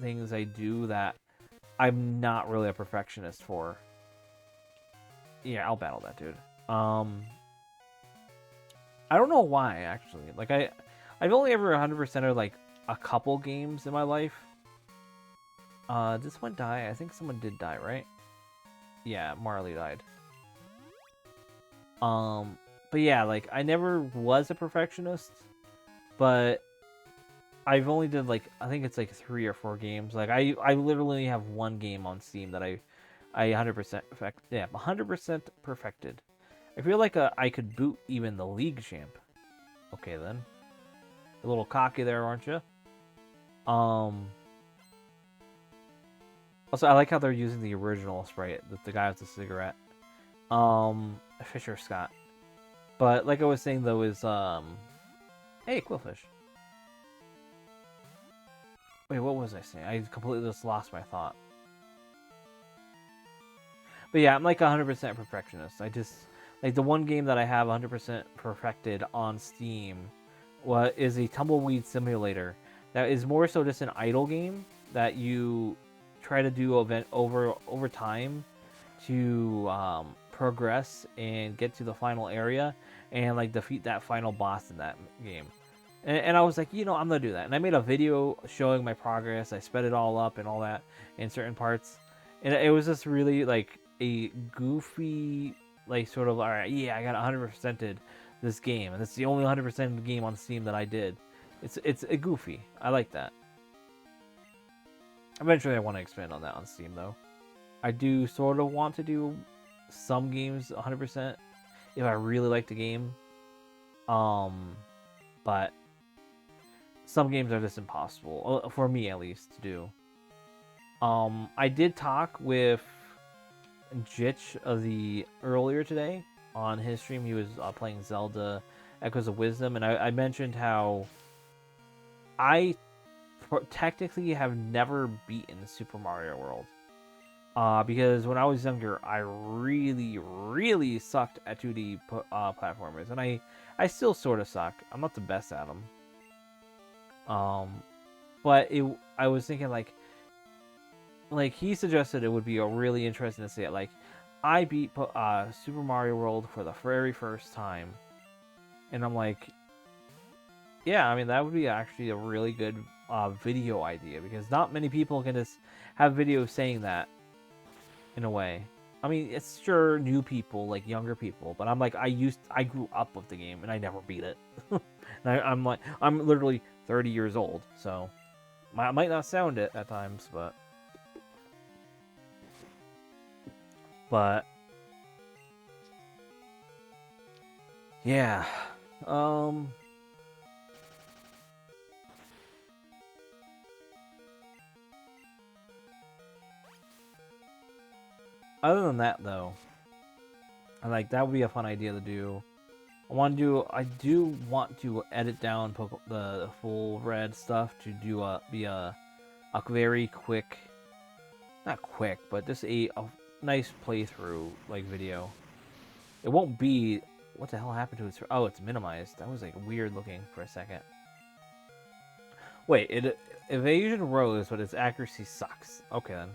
things I do that I'm not really a perfectionist for. Yeah, I'll battle that dude. I don't know why actually. Like I've only ever 100%ed like a couple games in my life. Did someone die? I think someone did die, right? Yeah, Marley died. But yeah, like I never was a perfectionist, but I've only did like I think it's like 3 or 4 games. Like I literally have one game on Steam that I 100% 100% perfected. I feel like I could boot even the League champ. Okay then. A little cocky there, aren't you? Also, I like how they're using the original sprite, the guy with the cigarette. Fisher Scott. But like I was saying though, is hey, Quillfish. Wait, what was I saying? I completely just lost my thought. But yeah, I'm like 100% perfectionist. I just like the one game that I have 100% perfected on Steam is a tumbleweed simulator that is more so just an idle game that you try to do event over time to progress and get to the final area and like defeat that final boss in that game. And I was like, I'm gonna do that. And I made a video showing my progress. I sped it all up and all that in certain parts. And it was just really like a goofy, like sort of, all right, yeah, I got 100%ed this game, and it's the only 100% game on Steam that I did. It's a goofy. I like that. Eventually, I want to expand on that on Steam though. I do sort of want to do some games 100% if I really like the game. But some games are just impossible for me, at least, to do. I did talk with Jitch earlier today on his stream. He was playing Zelda Echoes of Wisdom, and I mentioned how I technically have never beaten Super Mario World. Because when I was younger, I really, really sucked at 2D platformers, and I still sort of suck. I'm not the best at them. But I was thinking like he suggested it would be a really interesting to see it. Like, I beat Super Mario World for the very first time, and I'm like, yeah, I mean that would be actually a really good video idea because not many people can just have videos saying that. In a way, I mean, it's sure new people, like younger people, but I'm like, I grew up with the game and I never beat it. And I'm literally 30 years old, so I might not sound it at times, but But yeah, um, other than that though, that would be a fun idea to do. I do want to edit down the full red stuff to be a very quick, not quick, but just a nice playthrough like video. It won't be. What the hell happened to it? Oh, it's minimized. That was like weird looking for a second. Wait, evasion rose, but its accuracy sucks. Okay then.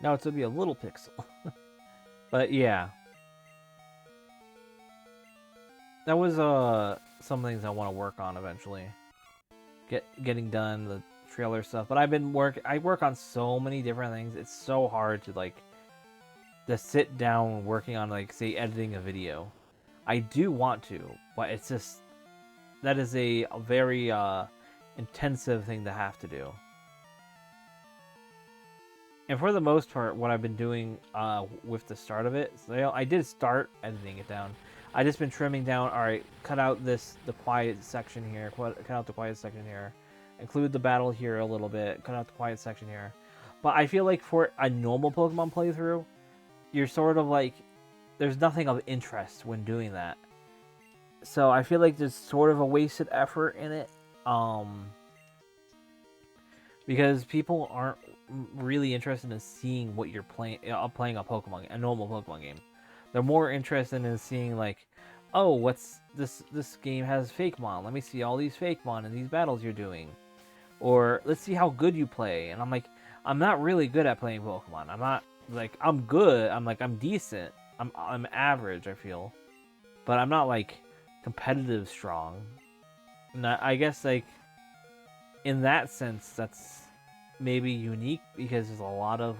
Now it's gonna be a little pixel. But yeah. That was some things I want to work on eventually. Getting done the trailer stuff. But I work on so many different things. It's so hard to sit down working on say editing a video. I do want to, but it's just that is a very intensive thing to have to do. And for the most part, what I've been doing with the start of it, so I did start editing it down. I just been trimming down. All right, cut out the quiet section here. Cut out the quiet section here. Include the battle here a little bit. Cut out the quiet section here. But I feel like for a normal Pokemon playthrough, you're sort of there's nothing of interest when doing that. So I feel like there's sort of a wasted effort in it. Because people aren't really interested in seeing what you're playing a normal Pokemon game. They're more interested in seeing oh, what's this game has Fakemon. Let me see all these Fakemon and these battles you're doing. Or let's see how good you play. And I'm not really good at playing Pokemon. I'm not I'm good. I'm decent. I'm average, I feel. But I'm not competitive strong. And I guess in that sense that's maybe unique because there's a lot of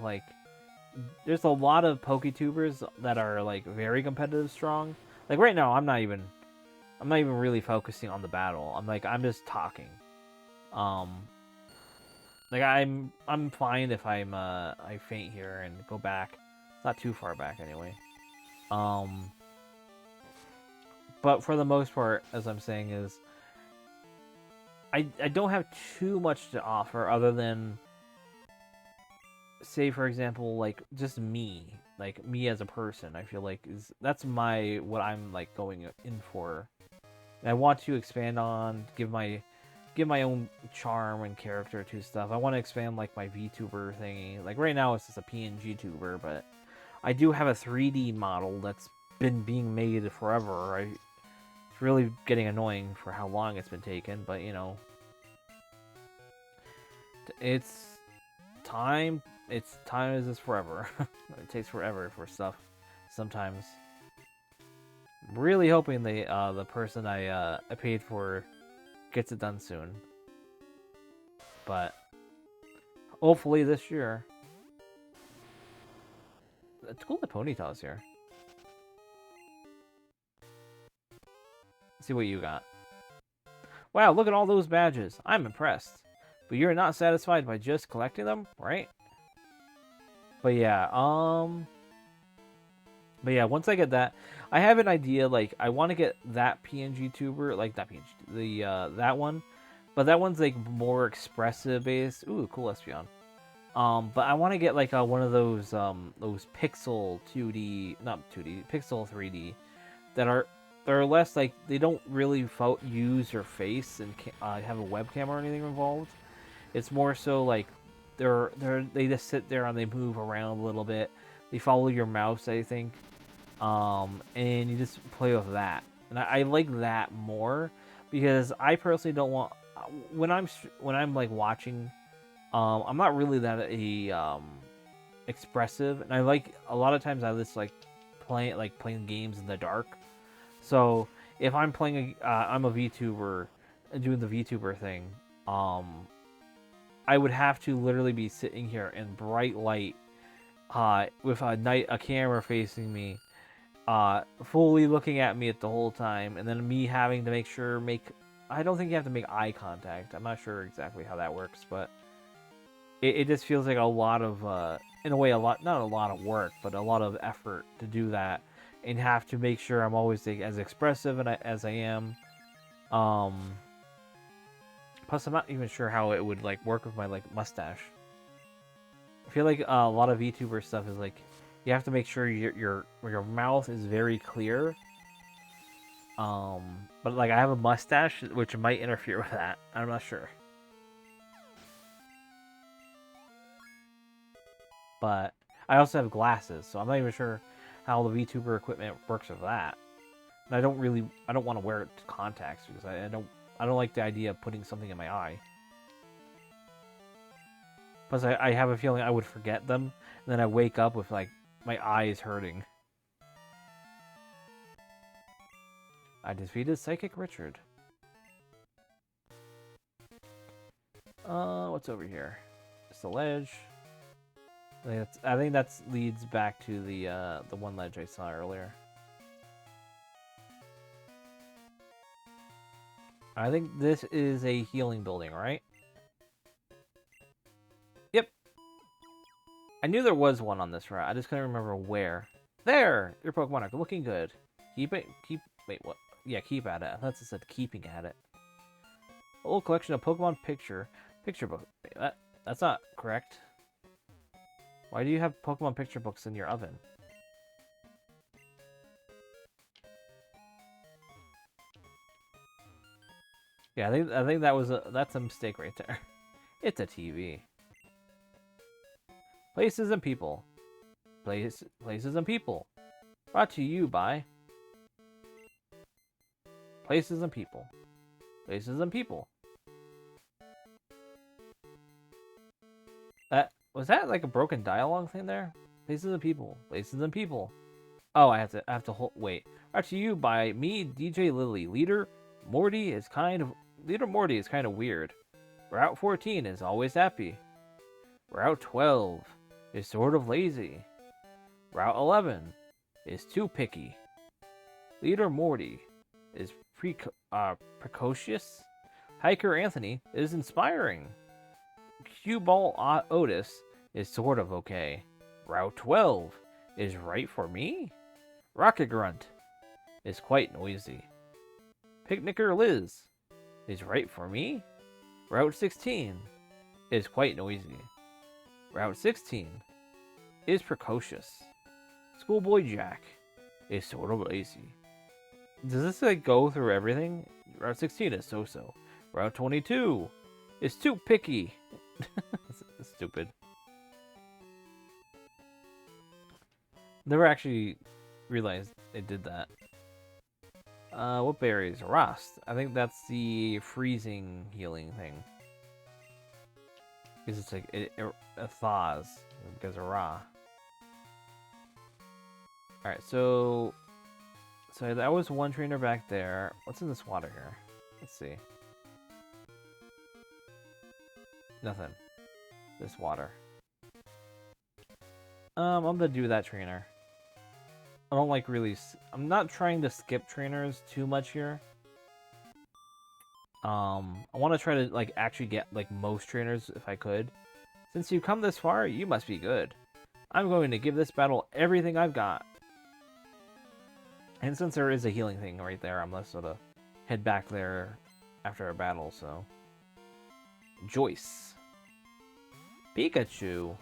Poketubers that are very competitive strong. Right now I'm not even really focusing on the battle. I'm just talking. I'm fine if I faint here and go back. It's not too far back anyway. But for the most part, as I'm saying, is I don't have too much to offer other than, say for example, just me as a person. I feel that's what I'm going in for. And I want to expand on, give my own charm and character to stuff. I want to expand my VTuber thingy. Right now it's just a PNG tuber, but I do have a 3D model that's been being made forever. It's really getting annoying for how long it's been taken, but it's time. Time is just forever. It takes forever for stuff sometimes. I'm really hoping the person I paid for gets it done soon. But hopefully this year. It's cool that Ponyta's here. Let's see what you got. Wow, look at all those badges. I'm impressed. But you're not satisfied by just collecting them, right? But yeah, once I get that, I have an idea, I want to get that PNG tuber, not PNG, that one. But that one's, more expressive based. Ooh, cool Espeon. But I want to get, one of those Pixel 2D, not 2D, Pixel 3D, they're less, they don't really use your face and have a webcam or anything involved. It's more so, they just sit there and they move around a little bit. They follow your mouse, I think. And you just play with that. And I like that more because I personally don't want when I'm watching. I'm not really that expressive, and I a lot of times I just playing games in the dark. So if I'm playing I'm a VTuber doing the VTuber thing, I would have to literally be sitting here in bright light, with a camera facing me, fully looking at me at the whole time, and then me having to make I don't think you have to make eye contact. I'm not sure exactly how that works, but it just feels like a lot of, in a way, not a lot of work, but a lot of effort to do that, and have to make sure I'm always like, as expressive as I am. Plus, I'm not even sure how it would like work with my like mustache. I feel like a lot of VTuber stuff is like you have to make sure your mouth is very clear. But like I have a mustache, which might interfere with that. I'm not sure. But I also have glasses, so I'm not even sure how the VTuber equipment works with that. And I don't want to wear contacts because I don't like the idea of putting something in my eye. Plus, I have a feeling I would forget them, and then I wake up with like my eyes hurting. I defeated Psychic Richard. What's over here? It's the ledge. I think that leads back to the one ledge I saw earlier. I think this is a healing building, right? Yep. I knew there was one on this route. I just couldn't remember where. There! Your Pokemon are looking good. Wait, what? Yeah, keep at it. I thought it said keeping at it. A little collection of Pokemon picture book. Wait, that's not correct. Why do you have Pokemon picture books in your oven? Yeah, I think that's a mistake right there. It's a TV. Places and people. Places and people. Brought to you by Places and people. Places and people. Was that like a broken dialogue thing there? Places and people. Places and people. Oh, I have to hold. Wait. Brought to you by me, DJ Lily. Leader Morty is kind of weird. Route 14 is always happy. Route 12 is sort of lazy. Route 11 is too picky. Leader Morty is precocious. Hiker Anthony is inspiring. Cue Ball Otis is sort of okay. Route 12 is right for me. Rocket Grunt is quite noisy. Picnicker Liz is right for me. Route 16 is quite noisy. Route 16 is precocious. Schoolboy Jack is sort of lazy. Does this like go through everything? Route 16 is so-so. Route 22 is too picky. That's stupid. Never actually realized they did that. What berries? Rust. I think that's the freezing healing thing. Because it's like it thaws because of raw. Alright, so that was one trainer back there. What's in this water here? Let's see. Nothing. This water. I'm gonna do that trainer. I don't like really... I'm not trying to skip trainers too much here. I want to try to like actually get like most trainers if I could. Since you've come this far, you must be good. I'm going to give this battle everything I've got. And since there is a healing thing right there, I'm gonna sort of head back there after a battle, so... Joyce. Pikachu.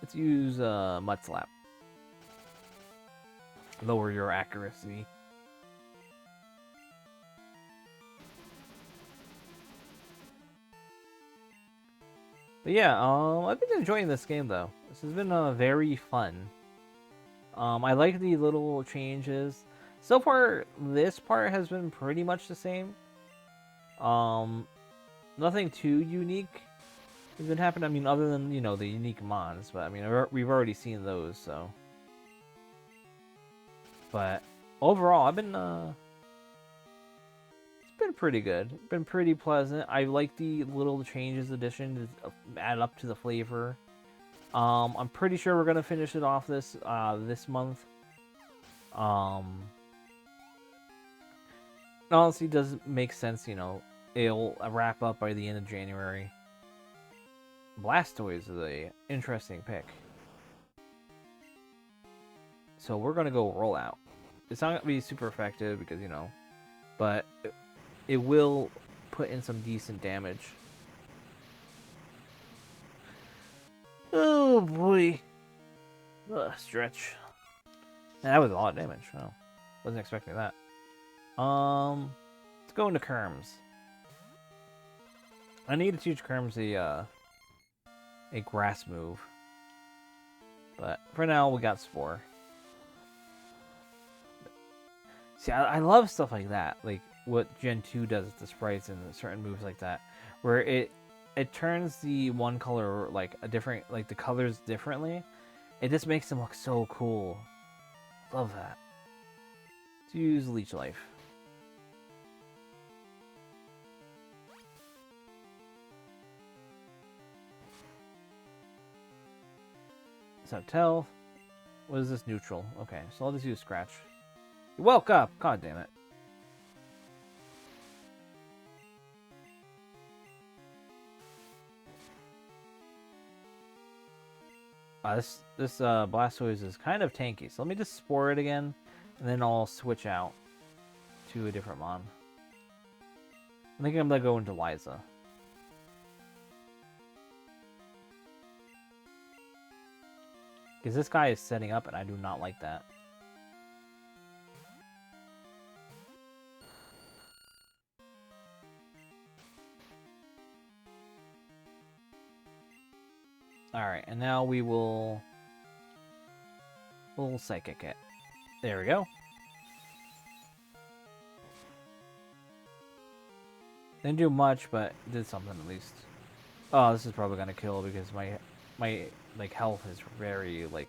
Let's use Mud Slap. Lower your accuracy. But yeah, I've been enjoying this game though. This has been very fun. I like the little changes. So far, this part has been pretty much the same. Nothing too unique has been happening. I mean, other than, you know, the unique mons. But, I mean, we've already seen those, so. But, overall, it's been pretty good. It's been pretty pleasant. I like the little changes addition to add up to the flavor. I'm pretty sure we're going to finish it off this month. It honestly does make sense, you know. It'll wrap up by the end of January. Blastoise is a interesting pick. So we're gonna go roll out. It's not gonna be super effective because, you know, but it will put in some decent damage. Oh boy. Ugh, stretch. And that was a lot of damage. Oh, wasn't expecting that. Let's go into Kerms. I need to teach Kerms a grass move. But for now, we got Spore. See, I love stuff like that. Like what Gen 2 does with the sprites and certain moves like that. Where it turns the one color like a different, like the colors differently. It just makes them look so cool. Love that. Let's use Leech Life. Subtel. What is this? Neutral. Okay, so I'll just use Scratch. You woke up! God damn it. This Blastoise is kind of tanky, so let me just Spore it again, and then I'll switch out to a different mon. I think I'm gonna go into Liza. Because this guy is setting up, and I do not like that. Alright, and now we'll Psychic it. There we go. Didn't do much, but did something at least. Oh, this is probably gonna kill because my like health is very like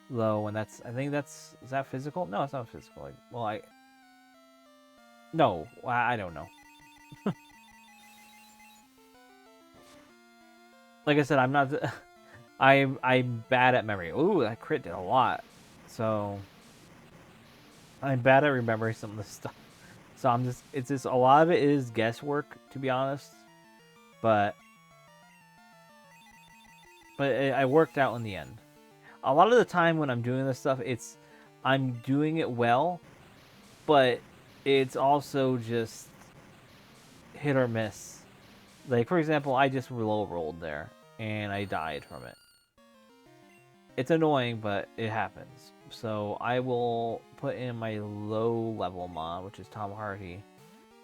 low, and that's, I think that's, is that physical? No, it's not physical. Like, well, I don't know. Like I said, I'm not. I'm bad at memory. Ooh, that crit did a lot. So I'm bad at remembering some of this stuff. So it's just a lot of it is guesswork, to be honest. But I worked out in the end. A lot of the time when I'm doing this stuff, I'm doing it well, but it's also just hit or miss. Like, for example, I just low rolled there, and I died from it. It's annoying, but it happens. So I will put in my low level mon, which is Tom Hardy,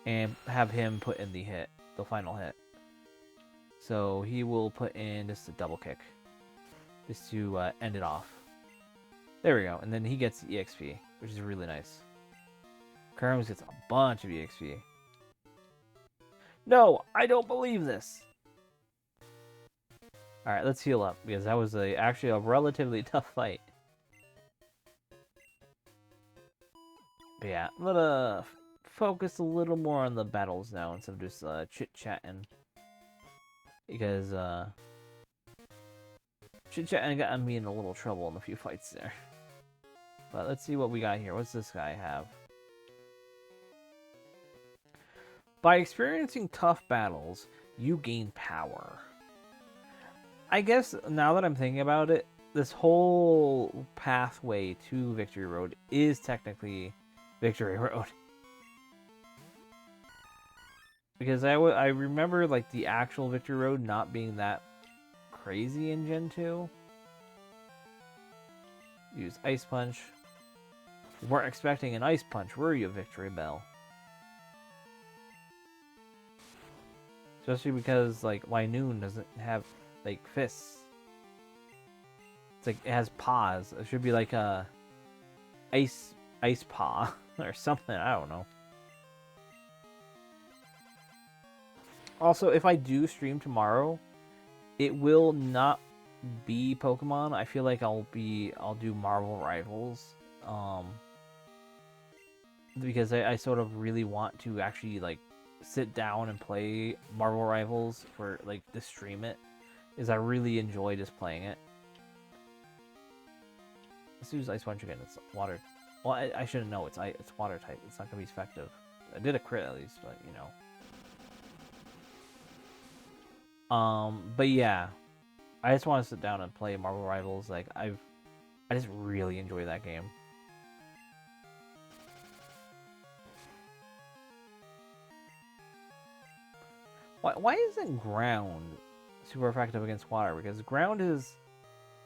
and have him put in the final hit. So he will put in just a double kick, just to end it off. There we go, and then he gets the EXP, which is really nice. Kerms gets a bunch of EXP. No, I don't believe this. Alright, let's heal up, because that was actually a relatively tough fight. But yeah, I'm gonna focus a little more on the battles now instead of just chit-chatting. Because chit-chatting got me in a little trouble in a few fights there. But let's see what we got here. What's this guy have? By experiencing tough battles, you gain power. I guess now that I'm thinking about it, this whole pathway to Victory Road is technically Victory Road. Because I remember like the actual Victory Road not being that crazy in Gen 2. Use Ice Punch. You weren't expecting an Ice Punch, were you, Victory Bell? Especially because like Linoon doesn't have like fists. It's like it has paws. It should be like a ice paw or something. I don't know. Also, if I do stream tomorrow, it will not be Pokemon. I feel like I'll do Marvel Rivals. Because I sort of really want to actually like sit down and play Marvel Rivals for like to stream it, is I really enjoy just playing it. Let's use Ice Punch again. It's water. Well, I shouldn't know. It's water type. It's not gonna be effective. I did a crit at least, but you know. But yeah, I just want to sit down and play Marvel Rivals. Like I just really enjoy that game. Why isn't ground super effective against water? Because ground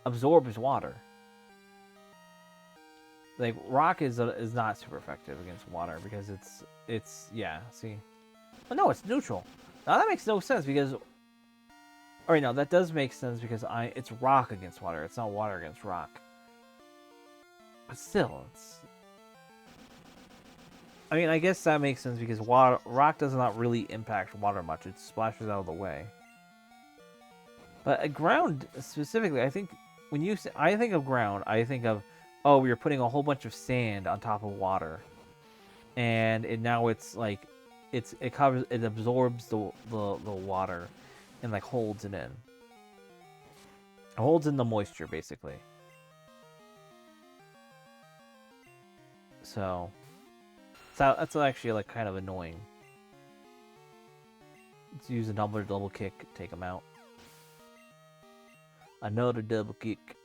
absorbs water. Like rock is not super effective against water because it's yeah. See, oh no, it's neutral. Now that makes no sense because. All right, no, that does make sense because it's rock against water. It's not water against rock. But still, it's. I mean, I guess that makes sense because rock does not really impact water much. It splashes out of the way. But ground specifically, I think when I think of ground, I think of, oh, you're putting a whole bunch of sand on top of water, and now it's like, it absorbs the water, and like holds it in. It holds in the moisture basically. So that's actually like kind of annoying. Let's use another double kick, take him out. Another double kick.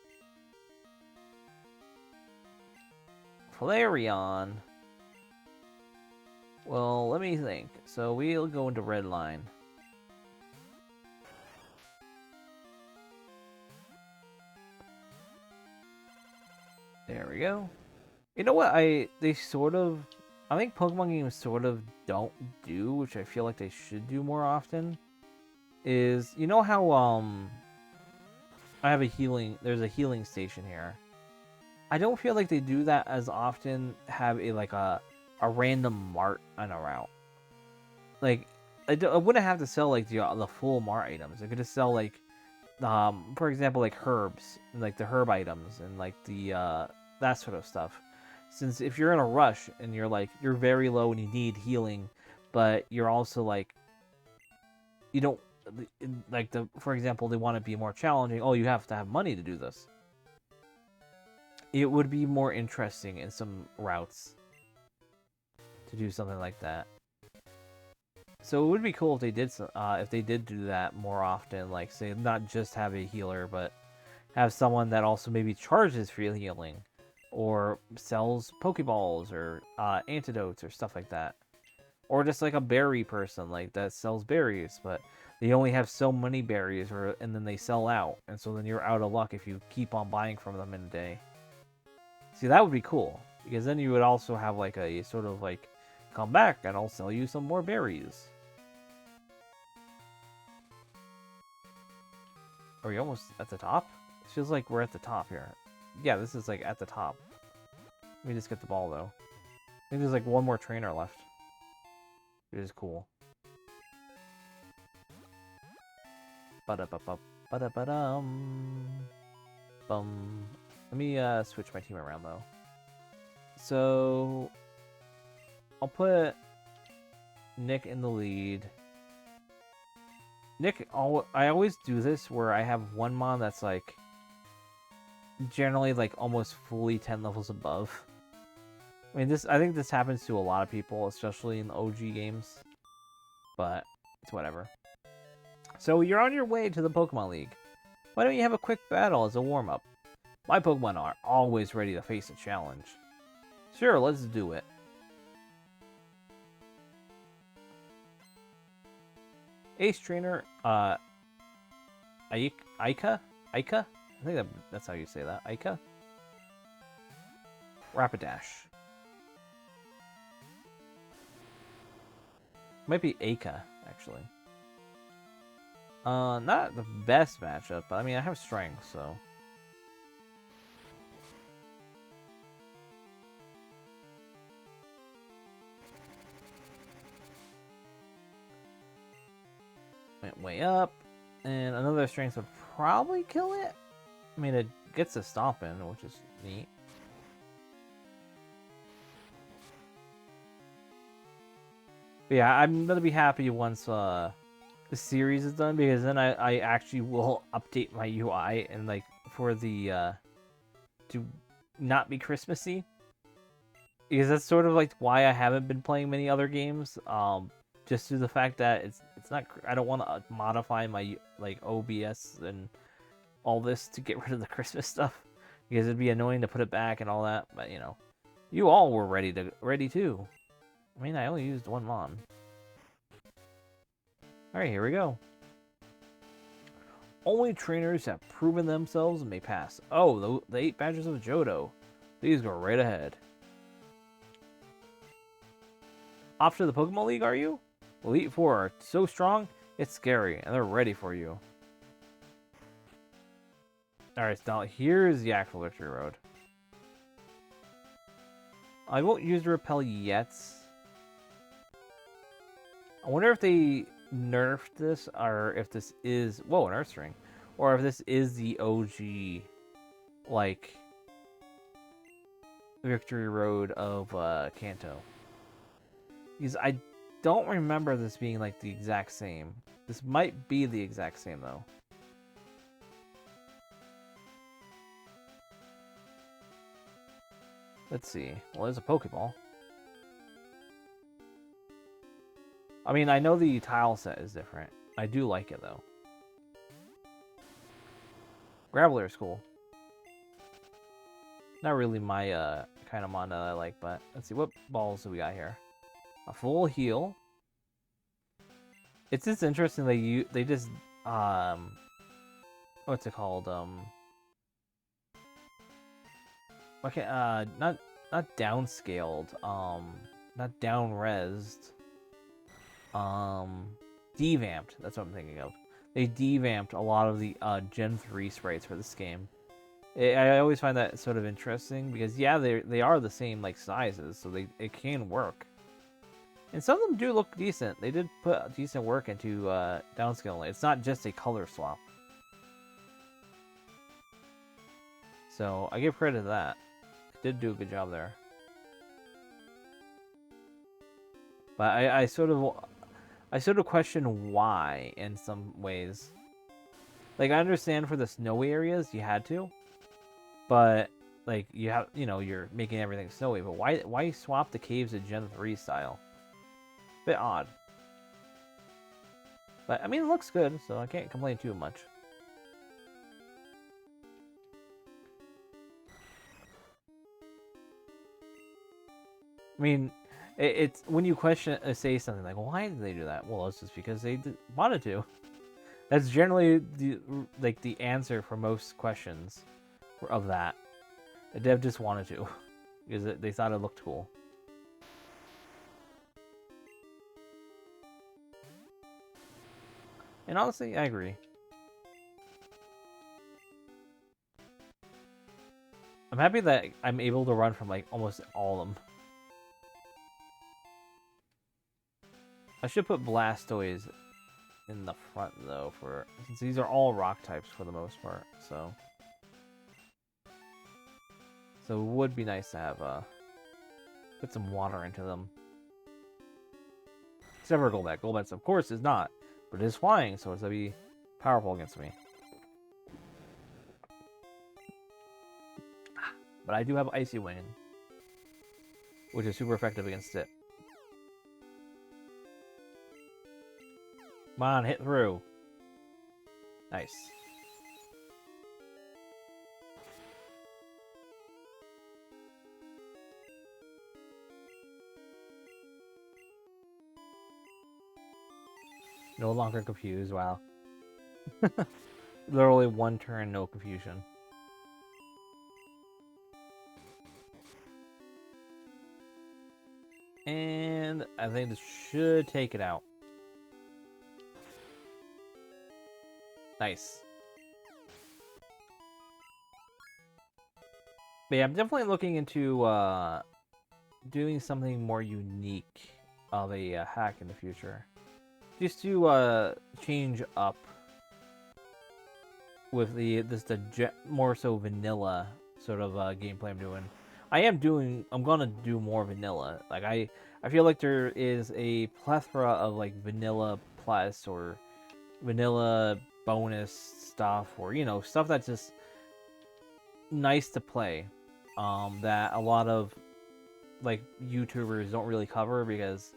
Flareon. Well, let me think. So we'll go into red line. There we go. You know what? I think Pokemon games sort of don't do, which I feel like they should do more often, is you know how I have there's a healing station here. I don't feel like they do that as often. Have a random mart on a route. Like I wouldn't have to sell like the full mart items. I could just sell like for example like herbs, like the herb items and like the that sort of stuff. Since if you're in a rush and you're very low and you need healing, but you're also like you don't like for example they want to be more challenging. Oh, you have to have money to do this. It would be more interesting in some routes to do something like that. So it would be cool if they did do that more often. Like say not just have a healer, but have someone that also maybe charges for healing. Or sells Pokeballs or antidotes or stuff like that. Or just like a berry person like that sells berries, but they only have so many berries and then they sell out. And so then you're out of luck if you keep on buying from them in a day. See, that would be cool. Because then you would also have like a sort of like, come back and I'll sell you some more berries. Are we almost at the top? It feels like we're at the top here. Yeah, this is like at the top. Let me just get the ball though. I think there's like one more trainer left. It is cool. Bum. Let me switch my team around though. So I'll put Nick in the lead. Nick, I always do this where I have one mon that's like generally like almost fully 10 levels above. I mean, I think this happens to a lot of people, especially in the OG games, but it's whatever. So you're on your way to the Pokemon League. Why don't you have a quick battle as a warm-up? My Pokemon are always ready to face a challenge. Sure, let's do it. Ace Trainer, Aika? I think that's how you say that. Aika? Rapidash. Might be Aika, actually. Not the best matchup, but I mean, I have strength, so. Went way up, and another strength would probably kill it. I mean, it gets a stomp in, which is neat. But yeah, I'm gonna be happy once the series is done, because then I actually will update my UI and like for the to not be Christmassy. Because that's sort of like why I haven't been playing many other games. Just due to the fact that it's not. I don't want to modify my like OBS and all this to get rid of the Christmas stuff, because it'd be annoying to put it back and all that. But you know, you all were ready too. I mean, I only used one mon. All right, here we go. Only trainers have proven themselves may pass. Oh, the 8 badges of Johto. These go right ahead. Off to the Pokemon League, are you? Elite Four are so strong, it's scary, and they're ready for you. Alright, so now here's the actual victory road. I won't use the repel yet. I wonder if they nerfed this, or if this is... Whoa, an Earth String. Or if this is the OG, like, victory road of Kanto. Because I don't remember this being, like, the exact same. This might be the exact same, though. Let's see. Well, there's a Pokeball. I mean, I know the tile set is different. I do like it, though. Graveler is cool. Not really my kind of mon that I like, but let's see. What balls do we got here? A full heal. It's just interesting they just what's it called? Okay, not downscaled, not down-resed, devamped, that's what I'm thinking of. They devamped a lot of the Gen 3 sprites for this game. I always find that sort of interesting, because yeah, they are the same like sizes, so it can work. And some of them do look decent. They did put decent work into downscaling. It's not just a color swap. So I give credit to that. It did do a good job there. But I sort of question why in some ways. Like, I understand for the snowy areas you had to, but like you're making everything snowy. But why swap the caves to Gen 3 style? Bit odd. But I mean, it looks good, so I can't complain too much. I mean, it's when you say something like, "Why did they do that?" Well, it's just because they wanted to. That's generally the answer for most questions of that. The dev just wanted to because they thought it looked cool. And honestly, I agree. I'm happy that I'm able to run from like almost all of them. I should put Blastoise in the front though, since these are all rock types for the most part. So it would be nice to have put some water into them. Except for Golbat. Golbat, of course, is not. But it is flying, so it's going to be powerful against me. But I do have Icy Wind, which is super effective against it. Come on, hit through. Nice. No longer confused, wow. Literally one turn, no confusion. And I think this should take it out. Nice. But yeah, I'm definitely looking into doing something more unique of a hack in the future. Just to change up with the more so vanilla sort of gameplay I'm doing. I'm gonna do more vanilla. Like I feel like there is a plethora of like vanilla plus or vanilla bonus stuff, or stuff that's just nice to play. That a lot of like YouTubers don't really cover because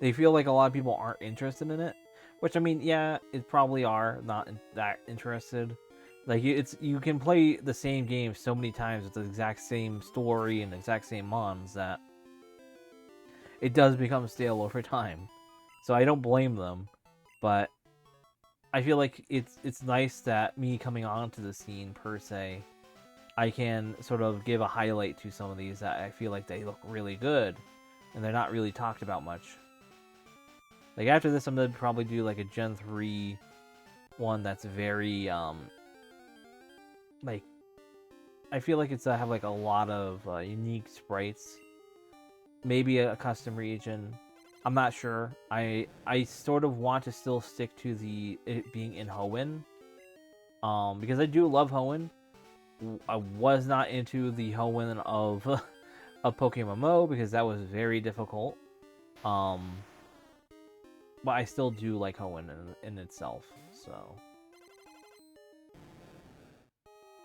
they feel like a lot of people aren't interested in it. Which, I mean, yeah, it probably are not that interested. Like, you can play the same game so many times with the exact same story and the exact same mons that it does become stale over time. So I don't blame them, but I feel like it's nice that me coming onto the scene per se, I can sort of give a highlight to some of these that I feel like they look really good, and they're not really talked about much. Like, after this, I'm gonna probably do like a Gen 3 one that's very like, I feel like it's have like a lot of unique sprites, maybe a custom region. I'm not sure. I sort of want to still stick to it being in Hoenn, because I do love Hoenn. I was not into the Hoenn of of Pokemon Mo because that was very difficult. But I still do like Hoenn in itself, so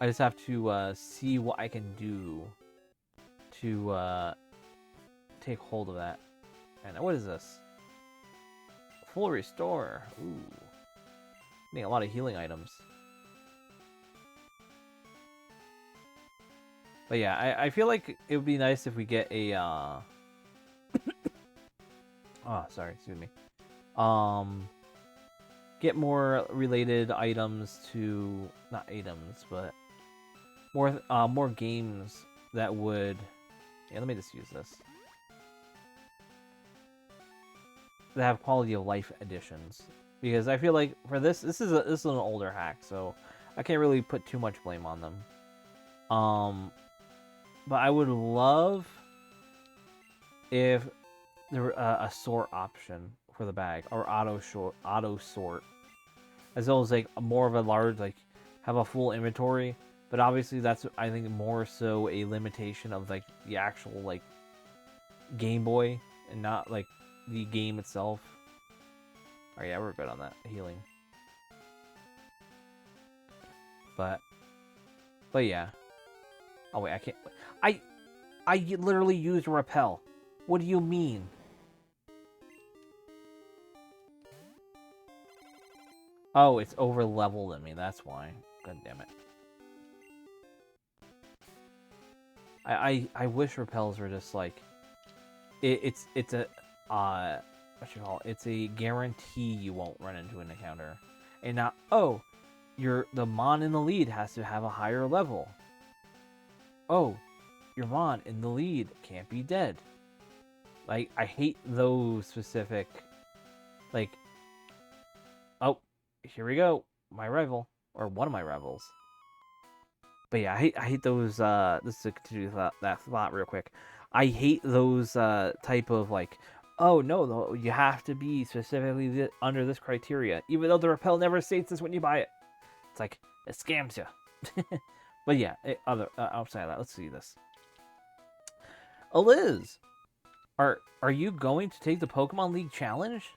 I just have to see what I can do to take hold of that. And what is this? Full restore. Ooh, getting a lot of healing items. But yeah, I feel like it would be nice if we get a oh, sorry, excuse me. Get more related items to, not items, but more games that would, yeah, let me just use this, that have quality of life additions, because I feel like for this is an older hack, so I can't really put too much blame on them. But I would love if there were a sort option for the bag, or auto sort, as well as like more of a large, like, have a full inventory. But obviously that's, I think, more so a limitation of like the actual like Game Boy and not like the game itself. Oh yeah, we're good on that healing. But yeah. Oh wait, I can't. I literally used repel. What do you mean? Oh, it's over leveled in me. That's why. God damn it. I wish repels were just like, it's a what you call it? It's a guarantee you won't run into an encounter, and not, oh, the mon in the lead has to have a higher level. Oh, your mon in the lead can't be dead. Like, I hate those specific, like, oh, here we go, my rival, or one of my rivals. But yeah, I hate those, this is to continue that thought real quick. I hate those type of like, oh no, though, you have to be specifically under this criteria, even though the repel never states this when you buy it. It's like, it scams you. But yeah, outside of that, let's see this. Aliz, are you going to take the Pokemon League challenge?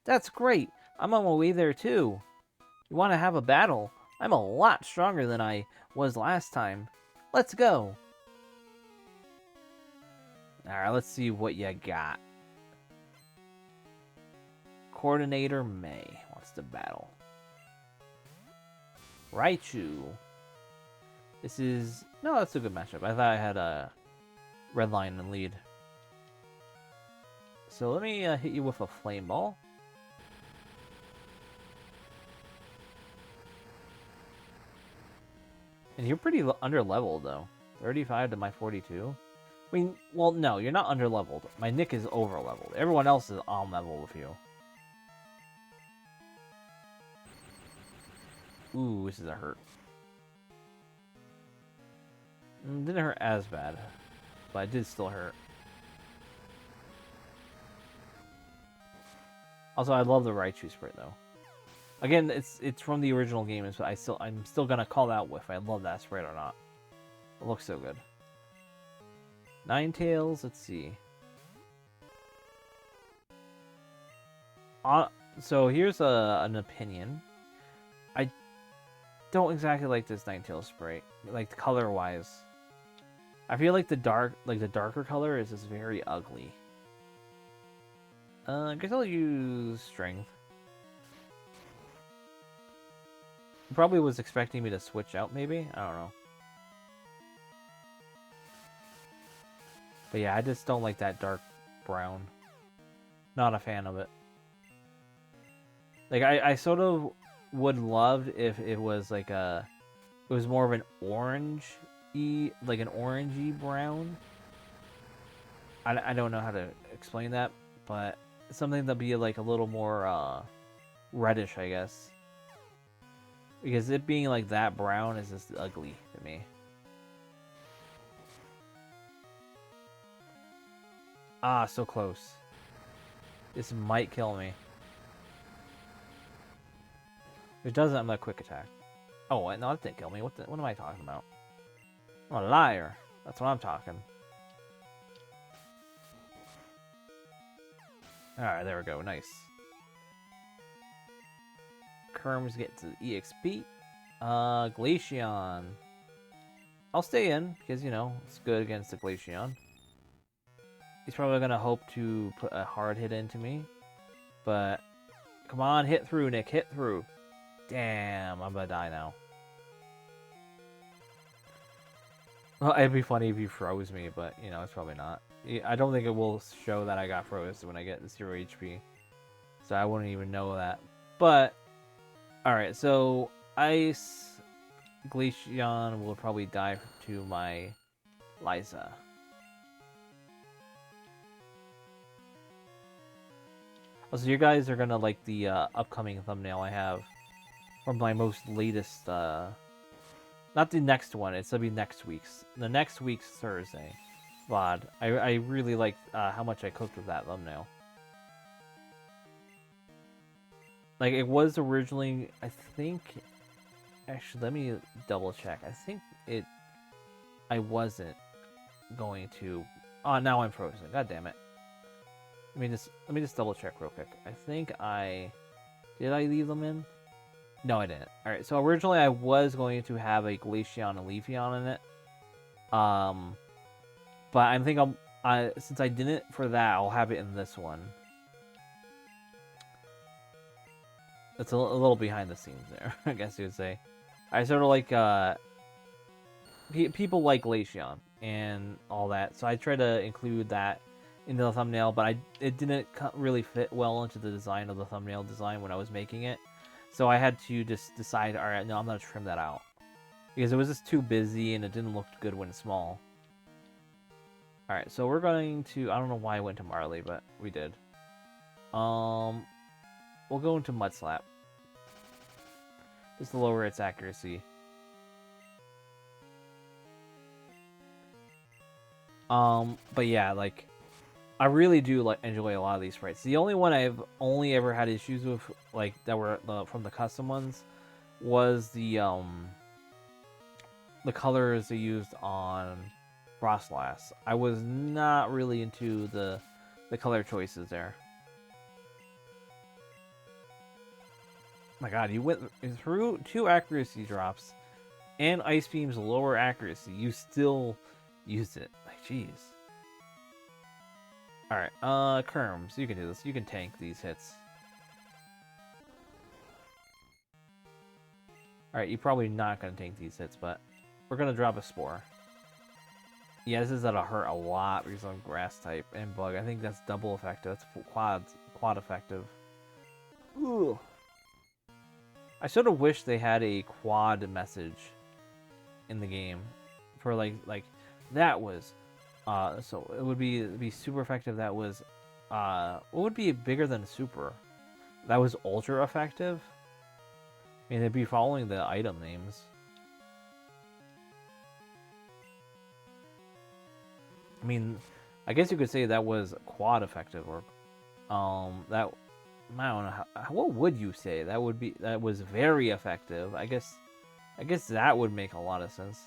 That's great. I'm on my way there too. You want to have a battle? I'm a lot stronger than I was last time. Let's go. Alright, let's see what you got. Coordinator May wants to battle. Raichu. This is... No, that's a good matchup. I thought I had a Redline in lead. So let me hit you with a Flame Ball. And you're pretty under-leveled, though. 35 to my 42. I mean, well, no, you're not under-leveled. My Nick is over-leveled. Everyone else is on level with you. Ooh, this is a hurt. Didn't hurt as bad, but it did still hurt. Also, I love the Raichu sprite, though. Again, it's from the original game, so I'm still gonna call that if I love that sprite or not. It looks so good. Ninetales, let's see. So here's an opinion. I don't exactly like this Ninetales sprite, like color-wise. I feel like the darker color is just very ugly. I guess I'll use strength. Probably was expecting me to switch out, maybe? I don't know. But yeah, I just don't like that dark brown. Not a fan of it. Like, I sort of would love if it was like a... It was more of an orange-y, like an orangey brown. I don't know how to explain that, but something that'd be like a little more reddish, I guess. Because it being like that brown is just ugly to me. Ah, so close. This might kill me. If it doesn't, I'm gonna quick attack. Oh, no, that didn't kill me. What am I talking about? I'm a liar. That's what I'm talking. Alright, there we go. Nice. Kerms get to EXP. Glaceon. I'll stay in, because, you know, it's good against the Glaceon. He's probably going to hope to put a hard hit into me. But, come on, hit through, Nick. Hit through. Damn, I'm going to die now. Well, it'd be funny if you froze me, but, you know, it's probably not. I don't think it will show that I got froze when I get 0 HP. So I wouldn't even know that. But, alright, so Ice Glaceon will probably die to my Liza. Also, you guys are gonna like the upcoming thumbnail I have from my most latest, not the next one, it's gonna be next week's. The next week's Thursday VOD. I really like how much I cooked with that thumbnail. Like, it was originally, I think, actually, let me double check. I think I wasn't going to, oh, now I'm frozen. God damn it. Let me just double check real quick. I think did I leave them in? No, I didn't. Alright, so originally I was going to have a Glaceon and Leafeon in it. But I think since I didn't for that, I'll have it in this one. It's a little behind the scenes there, I guess you would say. I sort of like, people like Glaceon and all that, so I try to include that into the thumbnail, but it didn't really fit well into the design of the thumbnail design when I was making it. So I had to just decide, alright, no, I'm going to trim that out. Because it was just too busy and it didn't look good when small. Alright, so we're going to, I don't know why I went to Marley, but we did. We'll go into Mud Slap. Just to lower its accuracy. But yeah, like, I really do enjoy a lot of these sprites. The only one I've only ever had issues with, like, that were from the custom ones, was the colors they used on Frostlass. I was not really into the color choices there. My god, you went through 2 accuracy drops and Ice Beam's lower accuracy. You still used it. Like, jeez. Alright, Kerms, you can do this. You can tank these hits. Alright, you're probably not going to tank these hits, but we're going to drop a Spore. Yeah, this is going to hurt a lot because I'm Grass type and Bug. I think that's double effective. That's quad effective. Ooh. I sort of wish they had a quad message in the game for like that was so it would be super effective. That was what would be bigger than super? That was ultra effective. I mean, they'd be following the item names. I mean, I guess you could say that was quad effective, or that, I don't know, what would you say? That was very effective. I guess that would make a lot of sense.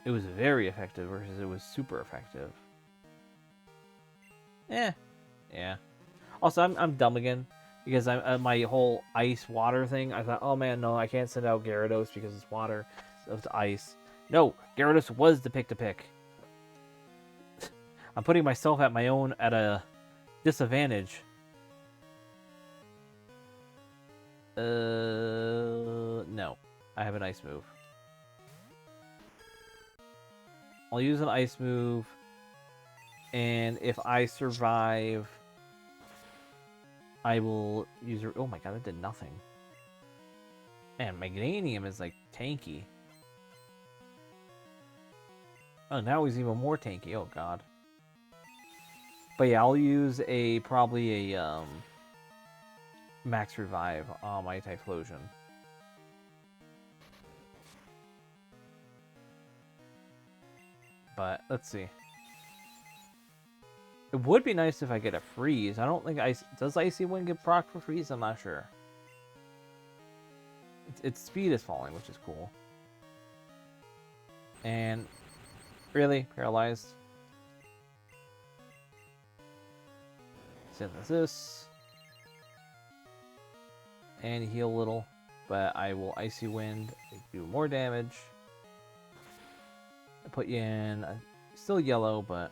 It was very effective versus it was super effective. Yeah. Also, I'm dumb again because my whole ice water thing. I thought, oh man, no, I can't send out Gyarados because it's water, so it's ice. No, Gyarados was the pick to pick. I'm putting myself at my own at a disadvantage. No. I have an ice move. I'll use an ice move. And if I survive, I will use... Oh my god, that did nothing. Man, Magnanium is like tanky. Oh, now he's even more tanky. Oh god. But yeah, I'll use probably a max revive on my Typhlosion. But let's see. It would be nice if I get a freeze. I don't think does Icy Wind get proc for freeze? I'm not sure. Its speed is falling, which is cool. And really paralyzed. Synthesis. And heal a little. But I will Icy Wind, do more damage. I put you in still yellow, but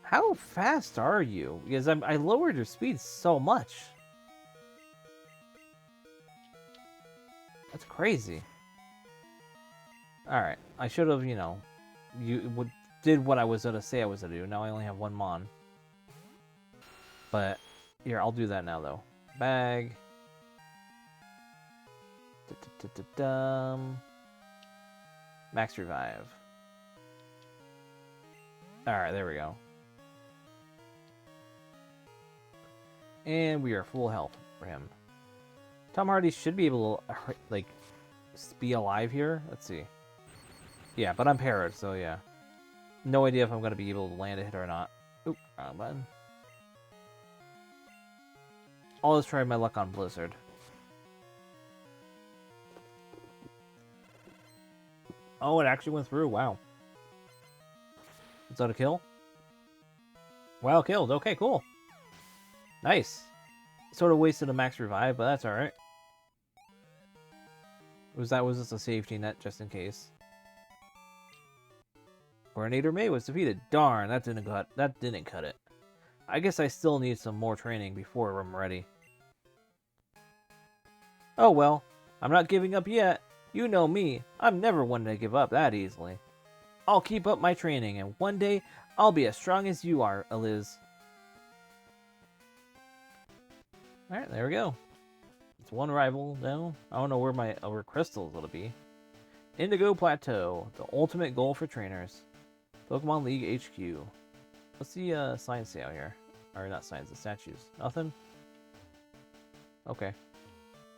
how fast are you? Because I lowered your speed so much. That's crazy. Alright, I should have, did what I was going to say I was going to do. Now I only have one Mon. But, here, I'll do that now, though. Bag. Max revive. Alright, there we go. And we are full health for him. Tom Hardy should be able to, like, be alive here. Let's see. Yeah, but I'm parried, so yeah. No idea if I'm going to be able to land a hit or not. Oop, wrong button. I'll just try my luck on Blizzard. Oh, it actually went through. Wow. Is that a kill? Wow, killed. Okay, cool. Nice. Sort of wasted a max revive, but that's alright. That was just a safety net, just in case. Coordinator May was defeated. Darn, that didn't cut it. I guess I still need some more training before I'm ready. Oh well, I'm not giving up yet. You know me, I'm never one to give up that easily. I'll keep up my training, and one day, I'll be as strong as you are, Eliz. Alright, there we go. It's one rival now. I don't know where Crystal's gonna be. Indigo Plateau, the ultimate goal for trainers. Pokemon League HQ. What's the signs say out here? Or not signs, the statues. Nothing? Okay.